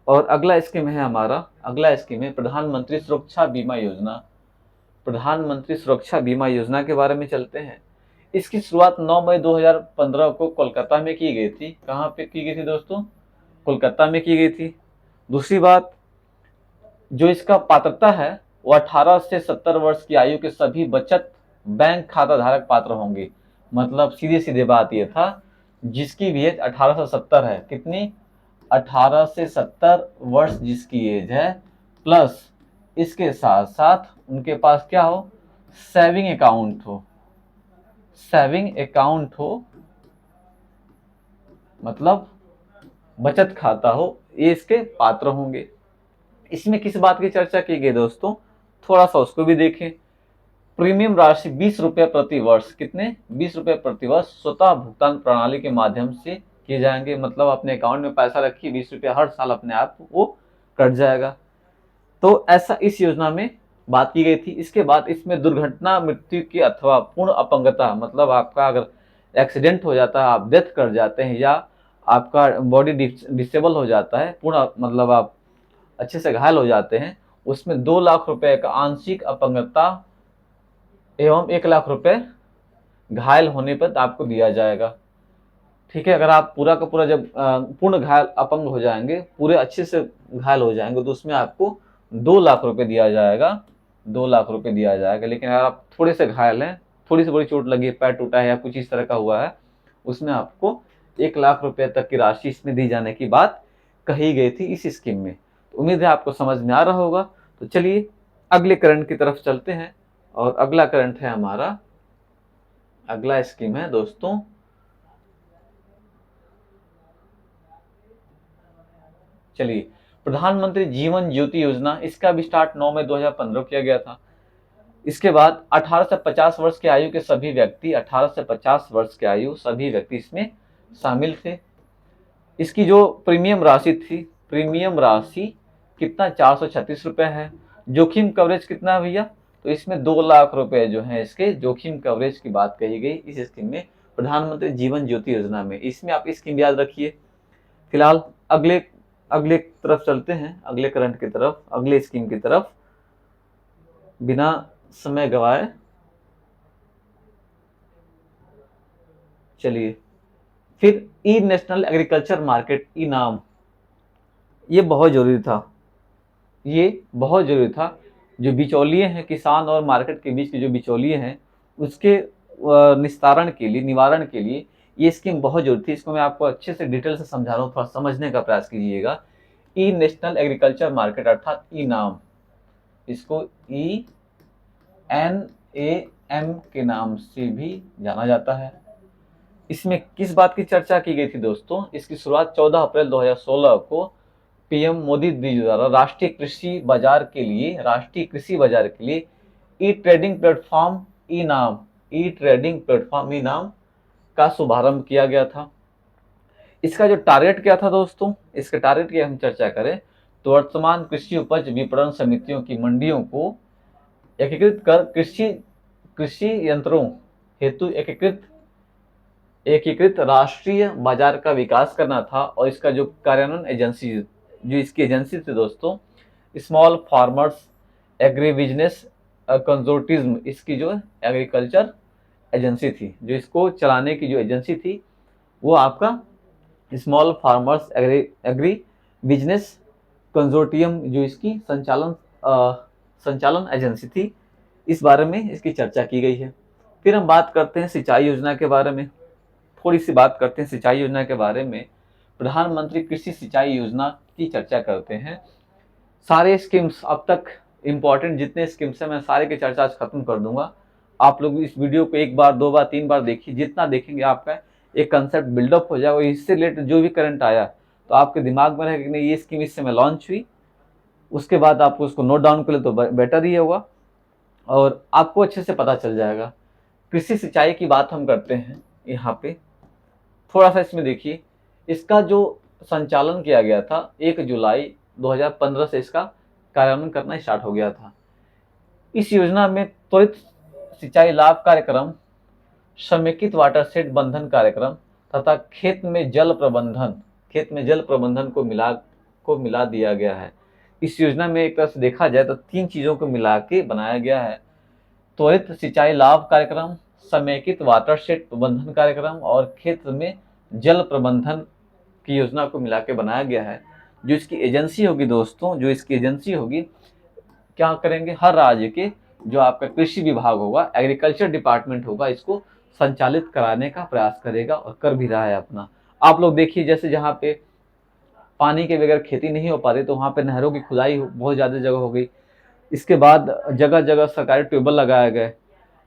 और अगला स्कीम है हमारा, अगला स्कीम है प्रधानमंत्री सुरक्षा बीमा योजना। प्रधानमंत्री सुरक्षा बीमा योजना के बारे में चलते हैं। इसकी शुरुआत 9 मई 2015 को कोलकाता में की गई थी। कहाँ पे की गई थी दोस्तों? कोलकाता में की गई थी। दूसरी बात, जो इसका पात्रता है वो 18 से 70 वर्ष की आयु के सभी बचत बैंक खाता धारक पात्र होंगे। मतलब सीधे सीधे बात यह था, जिसकी भी एज 18 से 70 है, कितनी, 18 से 70 वर्ष जिसकी एज है, प्लस इसके साथ साथ उनके पास क्या हो, सेविंग अकाउंट हो, सेविंग अकाउंट हो, मतलब बचत खाता हो, ये इसके पात्र होंगे। इसमें किस बात की चर्चा की गई दोस्तों, थोड़ा सा उसको भी देखें। प्रीमियम राशि 20 रुपये प्रति वर्ष, कितने, 20 रुपये प्रति वर्ष स्वतः भुगतान प्रणाली के माध्यम से किए जाएंगे। मतलब अपने अकाउंट में पैसा रखिए, 20 रुपये हर साल अपने आप वो कट जाएगा। तो ऐसा इस योजना में बात की गई थी। इसके बाद इसमें दुर्घटना, मृत्यु की अथवा पूर्ण अपंगता, मतलब आपका अगर एक्सीडेंट हो जाता है, आप डेथ कर जाते हैं, या आपका बॉडी डिसेबल हो जाता है पूर्ण, मतलब आप अच्छे से घायल हो जाते हैं, उसमें 2 लाख रुपए का आंशिक अपंगता एवं 1 लाख रुपए घायल होने पर आपको दिया जाएगा। ठीक है, अगर आप पूरा का पूरा जब पूर्ण घायल अपंग हो जाएंगे, पूरे अच्छे से घायल हो जाएंगे, तो उसमें आपको 2 लाख रुपए दिया जाएगा, 2 लाख रुपए दिया जाएगा। लेकिन अगर आप थोड़े से घायल हैं, थोड़ी सी बड़ी चोट लगी है, पैर टूटा है या कुछ इस तरह का हुआ है, उसमें आपको 1 लाख रुपए तक की राशि इसमें दी जाने की बात कही गई थी इस स्कीम में। तो उम्मीद है आपको समझ में आ रहा होगा। तो चलिए अगले करंट की तरफ चलते हैं, और अगला करंट है हमारा, अगला स्कीम है दोस्तों, चलिए प्रधानमंत्री जीवन ज्योति योजना। इसका भी स्टार्ट 9 मई 2015 किया गया था। इसके बाद 18 से 50 वर्ष की आयु के सभी व्यक्ति, 18 से 50 वर्ष की आयु सभी व्यक्ति इसमें शामिल थे। इसकी जो प्रीमियम राशि थी, प्रीमियम राशि कितना, 436 रुपए है। जोखिम कवरेज कितना है भैया, तो इसमें 2 लाख रुपए जो है इसके जोखिम कवरेज की बात कही गई इस स्कीम में, प्रधानमंत्री जीवन ज्योति योजना में। इसमें आप स्कीम याद रखिए। फिलहाल अगले अगले तरफ चलते हैं, अगले करंट की तरफ, अगले स्कीम की तरफ, बिना समय गवाए। चलिए फिर ई नेशनल एग्रीकल्चर मार्केट, ई नाम, ये बहुत जरूरी था, ये बहुत जरूरी था। जो बिचौलिए हैं, किसान और मार्केट के बीच के जो बिचौलिए हैं, उसके निस्तारण के लिए, निवारण के लिए ये स्कीम बहुत जरूरी थी। इसको मैं आपको अच्छे से डिटेल से समझा रहा हूँ, थोड़ा समझने का प्रयास कीजिएगा। ई नेशनल एग्रीकल्चर मार्केट अर्थात ई नाम, इसको ई एन ए एम के नाम से भी जाना जाता है। इसमें किस बात की चर्चा की गई थी दोस्तों, इसकी शुरुआत 14 अप्रैल 2016 को पीएम मोदी जी द्वारा राष्ट्रीय कृषि बाजार के लिए, राष्ट्रीय कृषि बाजार के लिए ई ट्रेडिंग प्लेटफॉर्म ई नाम, ई ट्रेडिंग प्लेटफॉर्म ई नाम का शुभारंभ किया गया था। इसका जो टारगेट क्या था दोस्तों, इसके टारगेट की हम चर्चा करें तो वर्तमान कृषि उपज विपणन समितियों की मंडियों को एकीकृत कर कृषि यंत्रों हेतु एकीकृत राष्ट्रीय बाजार का विकास करना था। और इसका जो कार्यान्वयन एजेंसी, जो इसकी एजेंसी थी दोस्तों, स्मॉल फार्मर्स एग्री बिजनेस कंसोर्टिज्म, इसकी जो एग्रीकल्चर एजेंसी थी, जो इसको चलाने की जो एजेंसी थी, वो आपका small farmers agri business consortium, जो इसकी संचालन एजेंसी थी, इस बारे में इसकी चर्चा की गई है। फिर हम बात करते हैं सिंचाई योजना के बारे में, थोड़ी सी बात करते हैं सिंचाई योजना के बारे में। प्रधानमंत्री कृषि सिंचाई योजना की चर्चा करते हैं। सारे स्कीम्स अब तक इम्पोर्टेंट जितने स्कीम्स हैं, मैं सारे की चर्चा आज खत्म कर दूंगा। आप लोग इस वीडियो को 1 बार 2 बार 3 बार देखिए, जितना देखेंगे आपका एक कंसेप्ट बिल्डअप हो जाएगा। इससे रिलेटेड जो भी करंट आया तो आपके दिमाग में रहेगा कि नहीं ये स्कीम इस समय लॉन्च हुई, उसके बाद आपको उसको नोट डाउन कर ले तो बेटर ही होगा और आपको अच्छे से पता चल जाएगा। कृषि सिंचाई की बात हम करते हैं यहाँ पे, थोड़ा सा इसमें देखिए, इसका जो संचालन किया गया था 1 जुलाई 2015 से इसका कार्यान्वयन करना स्टार्ट हो गया था। इस योजना में त्वरित सिंचाई लाभ कार्यक्रम, समेकित वाटरशेड बंधन कार्यक्रम तथा खेत में जल प्रबंधन को मिला दिया गया है। इस योजना में एक तरह से देखा जाए तो 3 चीजों को मिला के बनाया गया है। त्वरित सिंचाई लाभ कार्यक्रम, समेकित वाटरशेड प्रबंधन कार्यक्रम और खेत में जल प्रबंधन की योजना को मिला के बनाया गया है। जो इसकी एजेंसी होगी दोस्तों, जो इसकी एजेंसी होगी, क्या करेंगे, हर राज्य के जो आपका कृषि विभाग होगा, एग्रीकल्चर डिपार्टमेंट होगा, इसको संचालित कराने का प्रयास करेगा और कर भी रहा है अपना। आप लोग देखिए, जैसे जहाँ पे पानी के बगैर खेती नहीं हो पा रही तो वहाँ पे नहरों की खुदाई बहुत ज़्यादा जगह हो गई। इसके बाद जगह जगह सरकारी ट्यूबवेल लगाए गए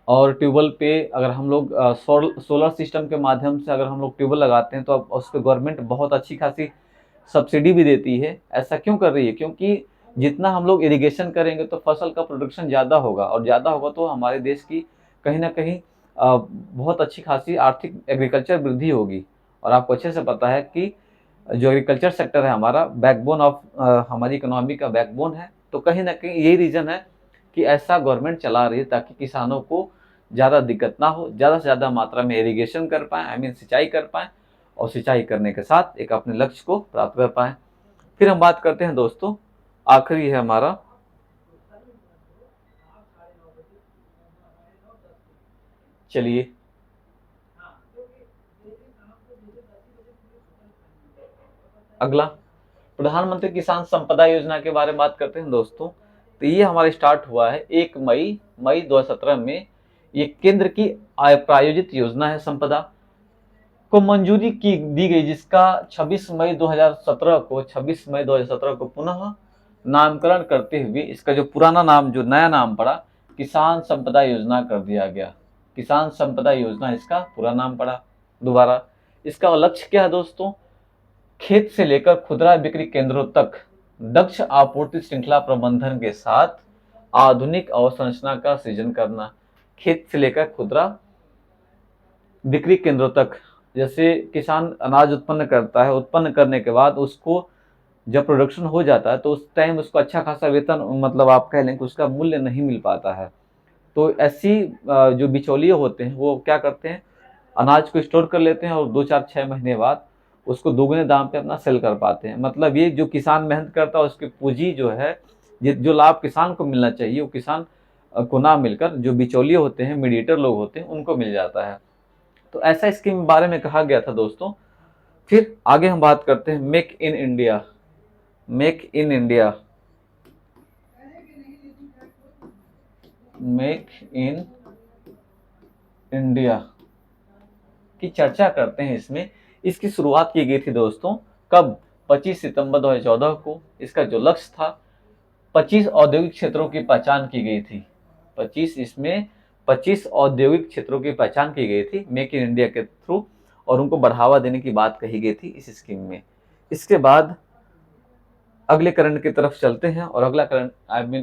और ट्यूबवेल पे अगर हम लोग सोलर सिस्टम के माध्यम से अगर हम लोग ट्यूबवेल लगाते हैं तो अब उस पर गवर्नमेंट बहुत अच्छी खासी सब्सिडी भी देती है। ऐसा क्यों कर रही है? क्योंकि जितना हम लोग इरिगेशन करेंगे तो फसल का प्रोडक्शन ज़्यादा होगा और ज़्यादा होगा तो हमारे देश की कहीं ना कहीं बहुत अच्छी खासी आर्थिक एग्रीकल्चर वृद्धि होगी। और आपको अच्छे से पता है कि जो एग्रीकल्चर सेक्टर है हमारा बैकबोन ऑफ हमारी इकोनॉमी का बैकबोन है। तो कहीं ना कहीं यही रीज़न है कि ऐसा गवर्नमेंट चला रही है ताकि किसानों को ज़्यादा दिक्कत ना हो, ज़्यादा से ज़्यादा मात्रा में इरिगेशन कर पाएँ, आई मीन सिंचाई कर पाएँ और सिंचाई करने के साथ एक अपने लक्ष्य को प्राप्त कर पाएँ। फिर हम बात करते हैं दोस्तों, आखिरी है हमारा चलिए अगला प्रधानमंत्री किसान संपदा योजना के बारे में बात करते हैं दोस्तों। तो ये हमारा स्टार्ट हुआ है 1 मई 2017 में। ये केंद्र की प्रायोजित योजना है, संपदा को मंजूरी की दी गई, जिसका 26 मई 2017 को पुनः नामकरण करते हुए इसका जो पुराना नाम, जो नया नाम पड़ा, किसान संपदा योजना कर दिया गया। किसान संपदा योजना इसका पूरा नाम पड़ा दोबारा। इसका लक्ष्य क्या है दोस्तों? खेत से लेकर खुदरा बिक्री केंद्रों तक दक्ष आपूर्ति श्रृंखला प्रबंधन के साथ आधुनिक अवसंरचना का सृजन करना। खेत से लेकर खुदरा बिक्री केंद्रों तक, जैसे किसान अनाज उत्पन्न करता है, उत्पन्न करने के बाद उसको जब प्रोडक्शन हो जाता है तो उस टाइम उसको अच्छा खासा वेतन, मतलब आप कह लें कि उसका मूल्य नहीं मिल पाता है। तो ऐसी जो बिचौलिए होते हैं वो क्या करते हैं, अनाज को स्टोर कर लेते हैं और 2-4-6 महीने बाद उसको दोगुने दाम पे अपना सेल कर पाते हैं। मतलब ये जो किसान मेहनत करता है उसकी पूंजी जो है, जो लाभ किसान को मिलना चाहिए वो किसान को ना मिलकर जो बिचौलिए होते हैं, मीडिएटर लोग होते हैं, उनको मिल जाता है। तो ऐसा स्कीम के बारे में कहा गया था दोस्तों। फिर आगे हम बात करते हैं make in India. Make in India, make in India की चर्चा करते हैं इसमें। इसकी शुरुआत की गई थी दोस्तों कब? 25 सितंबर 2014 को। इसका जो लक्ष्य था, 25 औद्योगिक क्षेत्रों की पहचान की गई थी। 25 औद्योगिक क्षेत्रों की पहचान की गई थी मेक इन इंडिया के थ्रू और उनको बढ़ावा देने की बात कही गई थी इस स्कीम में। इसके बाद अगले करण की तरफ चलते हैं और अगला करण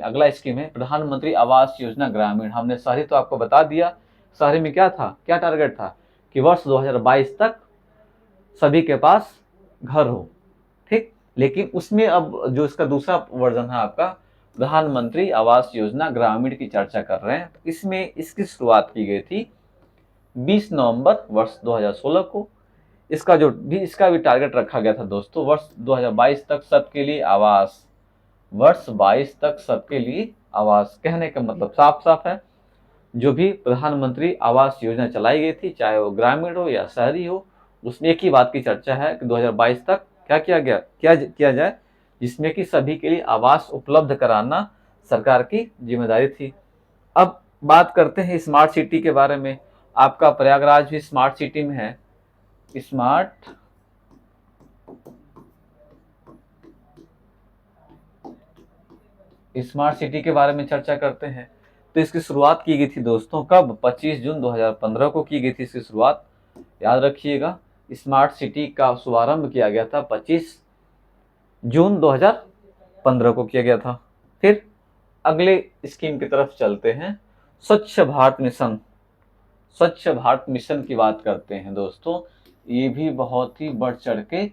अगला स्कीम है प्रधानमंत्री आवास योजना ग्रामीण। हमने शहरी तो आपको बता दिया, शहरी में क्या था, क्या टारगेट था कि वर्ष 2022 तक सभी के पास घर हो, ठीक। लेकिन उसमें अब जो इसका दूसरा वर्जन है आपका प्रधानमंत्री आवास योजना ग्रामीण की चर्चा कर रहे हैं। तो इसमें इसकी शुरुआत की गई थी 20 नवंबर वर्ष 2016 को। इसका भी टारगेट रखा गया था दोस्तों, वर्ष 2022 तक सबके लिए आवास। वर्ष 22 तक सबके लिए आवास कहने का मतलब साफ साफ है, जो भी प्रधानमंत्री आवास योजना चलाई गई थी, चाहे वो ग्रामीण हो या शहरी हो, उसमें एक ही बात की चर्चा है कि 2022 तक क्या किया जाए, जिसमें कि सभी के लिए आवास उपलब्ध कराना सरकार की जिम्मेदारी थी। अब बात करते हैं स्मार्ट सिटी के बारे में। आपका प्रयागराज भी स्मार्ट सिटी में है। स्मार्ट सिटी के बारे में चर्चा करते हैं। तो इसकी शुरुआत की गई थी दोस्तों कब? 25 जून 2015 को की गई थी इसकी शुरुआत। याद रखिएगा, स्मार्ट सिटी का शुभारंभ किया गया था 25 जून 2015 को किया गया था। फिर अगले स्कीम की तरफ चलते हैं, स्वच्छ भारत मिशन। स्वच्छ भारत मिशन की बात करते हैं दोस्तों, ये भी बहुत ही बढ़ चढ़ के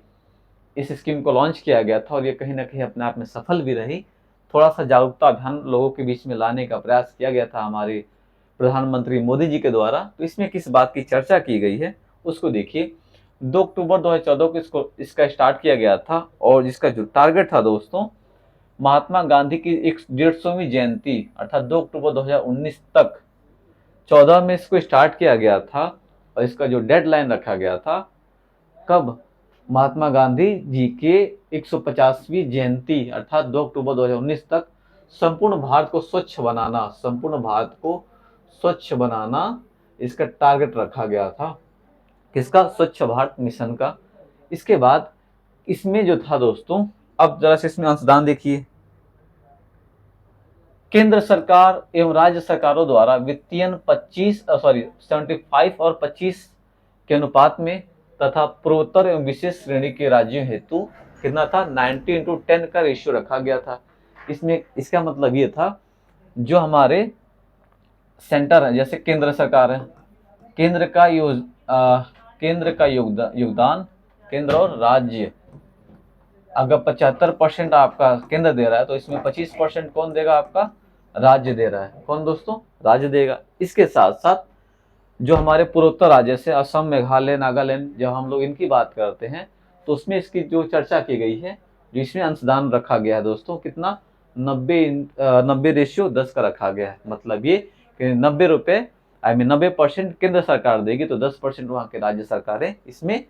इस स्कीम को लॉन्च किया गया था और ये कहीं ना कहीं अपने आप में सफल भी रही। थोड़ा सा जागरूकता अभियान लोगों के बीच में लाने का प्रयास किया गया था हमारे प्रधानमंत्री मोदी जी के द्वारा। तो इसमें किस बात की चर्चा की गई है उसको देखिए। 2 अक्टूबर 2014 को इसका स्टार्ट किया गया था और इसका जो टारगेट था दोस्तों, महात्मा गांधी की 150वीं जयंती अर्थात 2 अक्टूबर 2019 तक 14 में इसको स्टार्ट किया गया था और इसका जो डेडलाइन रखा गया था कब, महात्मा गांधी जी के 150वीं जयंती अर्थात 2 अक्टूबर 2019 तक संपूर्ण भारत को स्वच्छ बनाना, संपूर्ण भारत को स्वच्छ बनाना इसका टारगेट रखा गया था। किसका? स्वच्छ भारत मिशन का। इसके बाद इसमें जो था दोस्तों, अब जरा से इसमें अंशदान देखिए। केंद्र सरकार एवं राज्य सरकारों द्वारा वित्तीयन 75 और 25 के अनुपात में तथा पूर्वोत्तर एवं विशेष श्रेणी के राज्यों हेतु कितना था, 90:10 का रेशियो रखा गया था। इसमें इसका मतलब ये था, जो हमारे सेंटर है जैसे केंद्र सरकार है, केंद्र का योगदान केंद्र और राज्य अगर 75% आपका केंद्र दे रहा है तो इसमें 25% कौन देगा, आपका राज्य दे रहा है। कौन दोस्तों? राज्य देगा। इसके साथ साथ जो हमारे पूर्वोत्तर राज्य से असम, मेघालय, नागालैंड, जब हम लोग इनकी बात करते हैं तो उसमें इसकी जो चर्चा की गई है, जो इसमें अंशदान रखा गया है दोस्तों, कितना, 90:10 का रखा गया है। मतलब ये कि 90% केंद्र सरकार देगी तो 10% वहाँ के राज्य सरकारें इसमें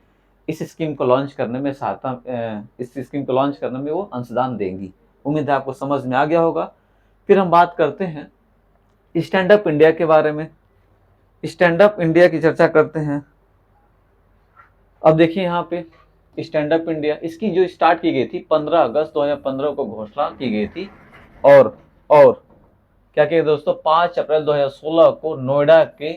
इस स्कीम को लॉन्च करने में इस स्कीम को लॉन्च करने में वो अंशदान देंगी। उम्मीद है आपको समझ में आ गया होगा। फिर हम बात करते हैं स्टैंड अप इंडिया के बारे में। स्टैंड अप इंडिया की चर्चा करते हैं। अब देखिए यहाँ पे स्टैंड अप इंडिया, इसकी जो स्टार्ट की गई थी 15 अगस्त 2015 को घोषणा की गई थी और क्या किया दोस्तों, 5 अप्रैल 2016 को नोएडा के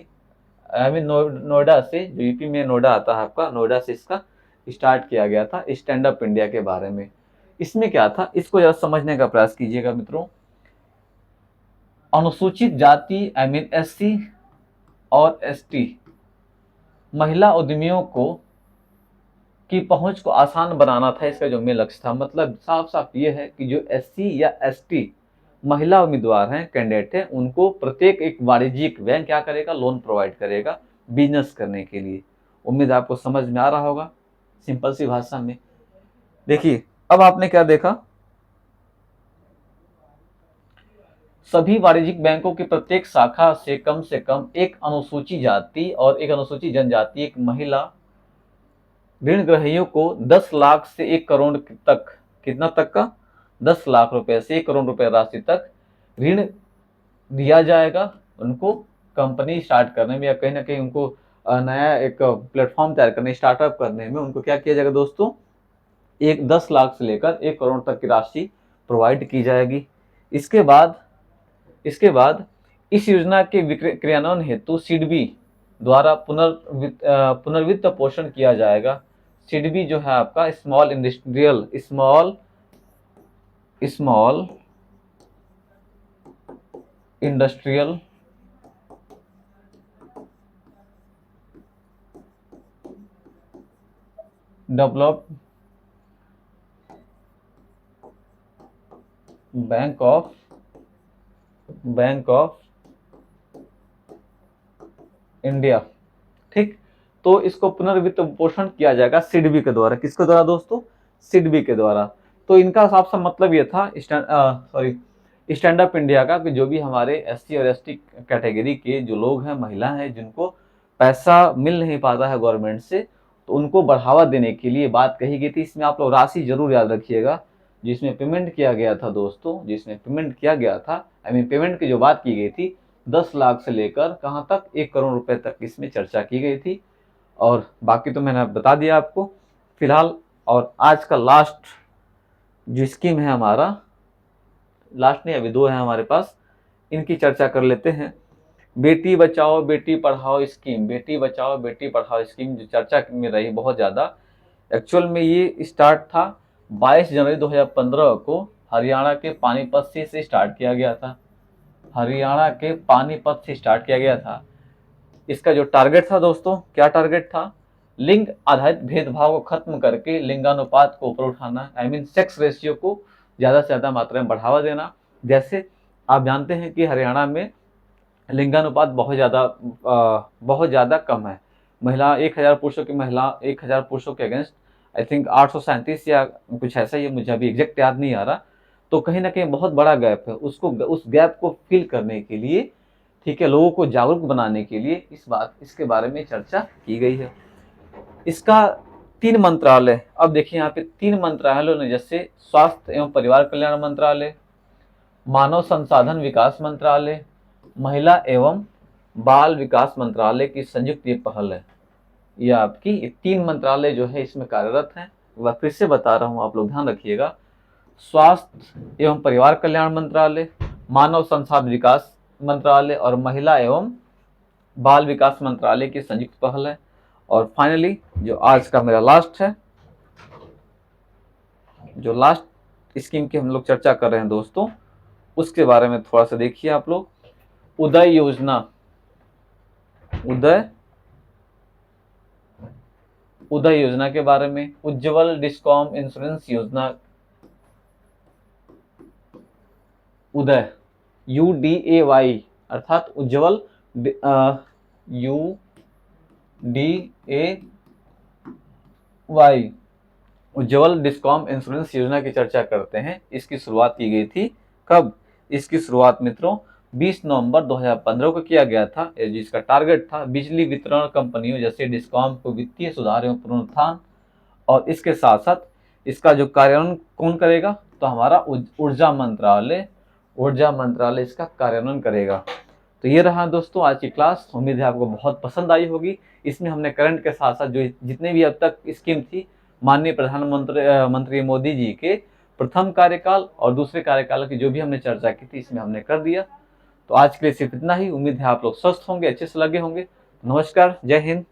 नोएडा से, जो यूपी में नोएडा आता है आपका, नोएडा से इसका स्टार्ट किया गया था स्टैंड अप इंडिया के बारे में। इसमें क्या था, इसको जरा समझने का प्रयास कीजिएगा मित्रों। अनुसूचित जाति SC और ST महिला उद्यमियों को की पहुंच को आसान बनाना था इसका जो मेन लक्ष्य था। मतलब साफ साफ ये है कि जो SC या ST महिला उम्मीदवार हैं, कैंडिडेट हैं, उनको प्रत्येक एक वाणिज्यिक बैंक क्या करेगा, लोन प्रोवाइड करेगा बिजनेस करने के लिए। उम्मीद आपको समझ में आ रहा होगा सिंपल सी भाषा में। देखिए अब आपने क्या देखा, सभी वाणिज्यिक बैंकों की प्रत्येक शाखा से कम एक अनुसूचित जाति और एक अनुसूचित जनजाति, एक महिला ऋण ग्रहियों को 10 लाख से 1 करोड़ तक, कितना तक का, 10 लाख रुपए से 1 करोड़ रुपए राशि तक ऋण दिया जाएगा उनको कंपनी स्टार्ट करने में, या कहीं ना कहीं उनको नया एक प्लेटफॉर्म तैयार करने, स्टार्टअप करने में उनको क्या किया जाएगा दोस्तों, 10 लाख से लेकर 1 करोड़ तक की राशि प्रोवाइड की जाएगी। इसके बाद इस योजना के क्रियान्वयन हेतु सिडबी द्वारा पुनर्वित्त पोषण किया जाएगा। सिडबी जो है आपका small industrial develop bank of India, ठीक। तो इसको पुनर्वित्त पोषण किया जाएगा सिडबी के द्वारा। किसके द्वारा दोस्तों? सिडबी के द्वारा। तो इनका साफ सा मतलब ये था स्टैंड अप इंडिया का, कि जो भी हमारे SC और ST कैटेगरी के जो लोग हैं, महिला हैं, जिनको पैसा मिल नहीं पाता है गवर्नमेंट से, तो उनको बढ़ावा देने के लिए बात कही गई थी। इसमें आप लोग राशि जरूर याद रखिएगा जिसमें पेमेंट किया गया था दोस्तों, जिसमें पेमेंट किया गया था, पेमेंट की जो बात की गई थी 10 लाख से लेकर कहाँ तक, 1 करोड़ रुपए तक इसमें चर्चा की गई थी। और बाकी तो मैंने बता दिया आपको फिलहाल। और आज का लास्ट जो स्कीम है हमारा, लास्ट नहीं, अभी 2 है हमारे पास, इनकी चर्चा कर लेते हैं। बेटी बचाओ बेटी पढ़ाओ स्कीम, बेटी बचाओ बेटी पढ़ाओ स्कीम जो चर्चा में रही बहुत ज़्यादा। एक्चुअल में ये स्टार्ट था 22 जनवरी 2015 को हरियाणा के पानीपत से इसे स्टार्ट किया गया था। हरियाणा के पानीपत से स्टार्ट किया गया था। इसका जो टारगेट था दोस्तों, क्या टारगेट था? लिंग आधारित भेदभाव को खत्म करके लिंगानुपात को ऊपर उठाना, आई मीन सेक्स रेशियो को ज़्यादा से ज़्यादा मात्रा में बढ़ावा देना। जैसे आप जानते हैं कि हरियाणा में लिंगानुपात बहुत ज़्यादा कम है। महिला 1000 पुरुषों की महिला 1000 पुरुषों के अगेंस्ट आई थिंक 837 या कुछ ऐसा ही है, मुझे अभी एग्जैक्ट याद नहीं आ रहा। तो कहीं ना कहीं बहुत बड़ा गैप है, उस गैप को फिल करने के लिए, ठीक है, लोगों को जागरूक बनाने के लिए इसके बारे में चर्चा की गई है। इसका 3 मंत्रालय, अब देखिए यहाँ पे 3 मंत्रालयों ने, जैसे स्वास्थ्य एवं परिवार कल्याण मंत्रालय, मानव संसाधन विकास मंत्रालय, महिला एवं बाल विकास मंत्रालय की संयुक्त ये पहल है। यह आपकी 3 मंत्रालय जो है इसमें कार्यरत हैं। वह फिर से बता रहा हूँ, आप लोग ध्यान रखिएगा। स्वास्थ्य एवं परिवार कल्याण मंत्रालय, मानव संसाधन विकास मंत्रालय और महिला एवं बाल विकास मंत्रालय की संयुक्त पहल है। और फाइनली जो आज का मेरा लास्ट है, जो लास्ट स्कीम की हम लोग चर्चा कर रहे हैं दोस्तों, उसके बारे में थोड़ा सा देखिए आप लोग। उदय योजना, उदय योजना के बारे में, उज्जवल डिस्कॉम इंश्योरेंस योजना, उदय UDAY अर्थात उज्जवल UDAY उज्जवल डिस्कॉम इंश्योरेंस योजना की चर्चा करते हैं। इसकी शुरुआत की गई थी कब? इसकी शुरुआत मित्रों 20 नवंबर 2015 को किया गया था, जिसका टारगेट था बिजली वितरण कंपनियों जैसे डिस्कॉम को वित्तीय सुधार एवं पुनरुत्थान। और इसके साथ साथ इसका जो कार्यान्वयन कौन करेगा? तो हमारा ऊर्जा मंत्रालय इसका कार्यान्वयन करेगा। तो ये रहा दोस्तों आज की क्लास, उम्मीद है आपको बहुत पसंद आई होगी। इसमें हमने करंट के साथ साथ जो जितने भी अब तक स्कीम थी माननीय प्रधानमंत्री मोदी जी के प्रथम कार्यकाल और दूसरे कार्यकाल की जो भी हमने चर्चा की थी, इसमें हमने कर दिया। तो आज के लिए सिर्फ इतना ही। उम्मीद है आप लोग स्वस्थ होंगे, अच्छे से लगे होंगे। नमस्कार, जय हिंद।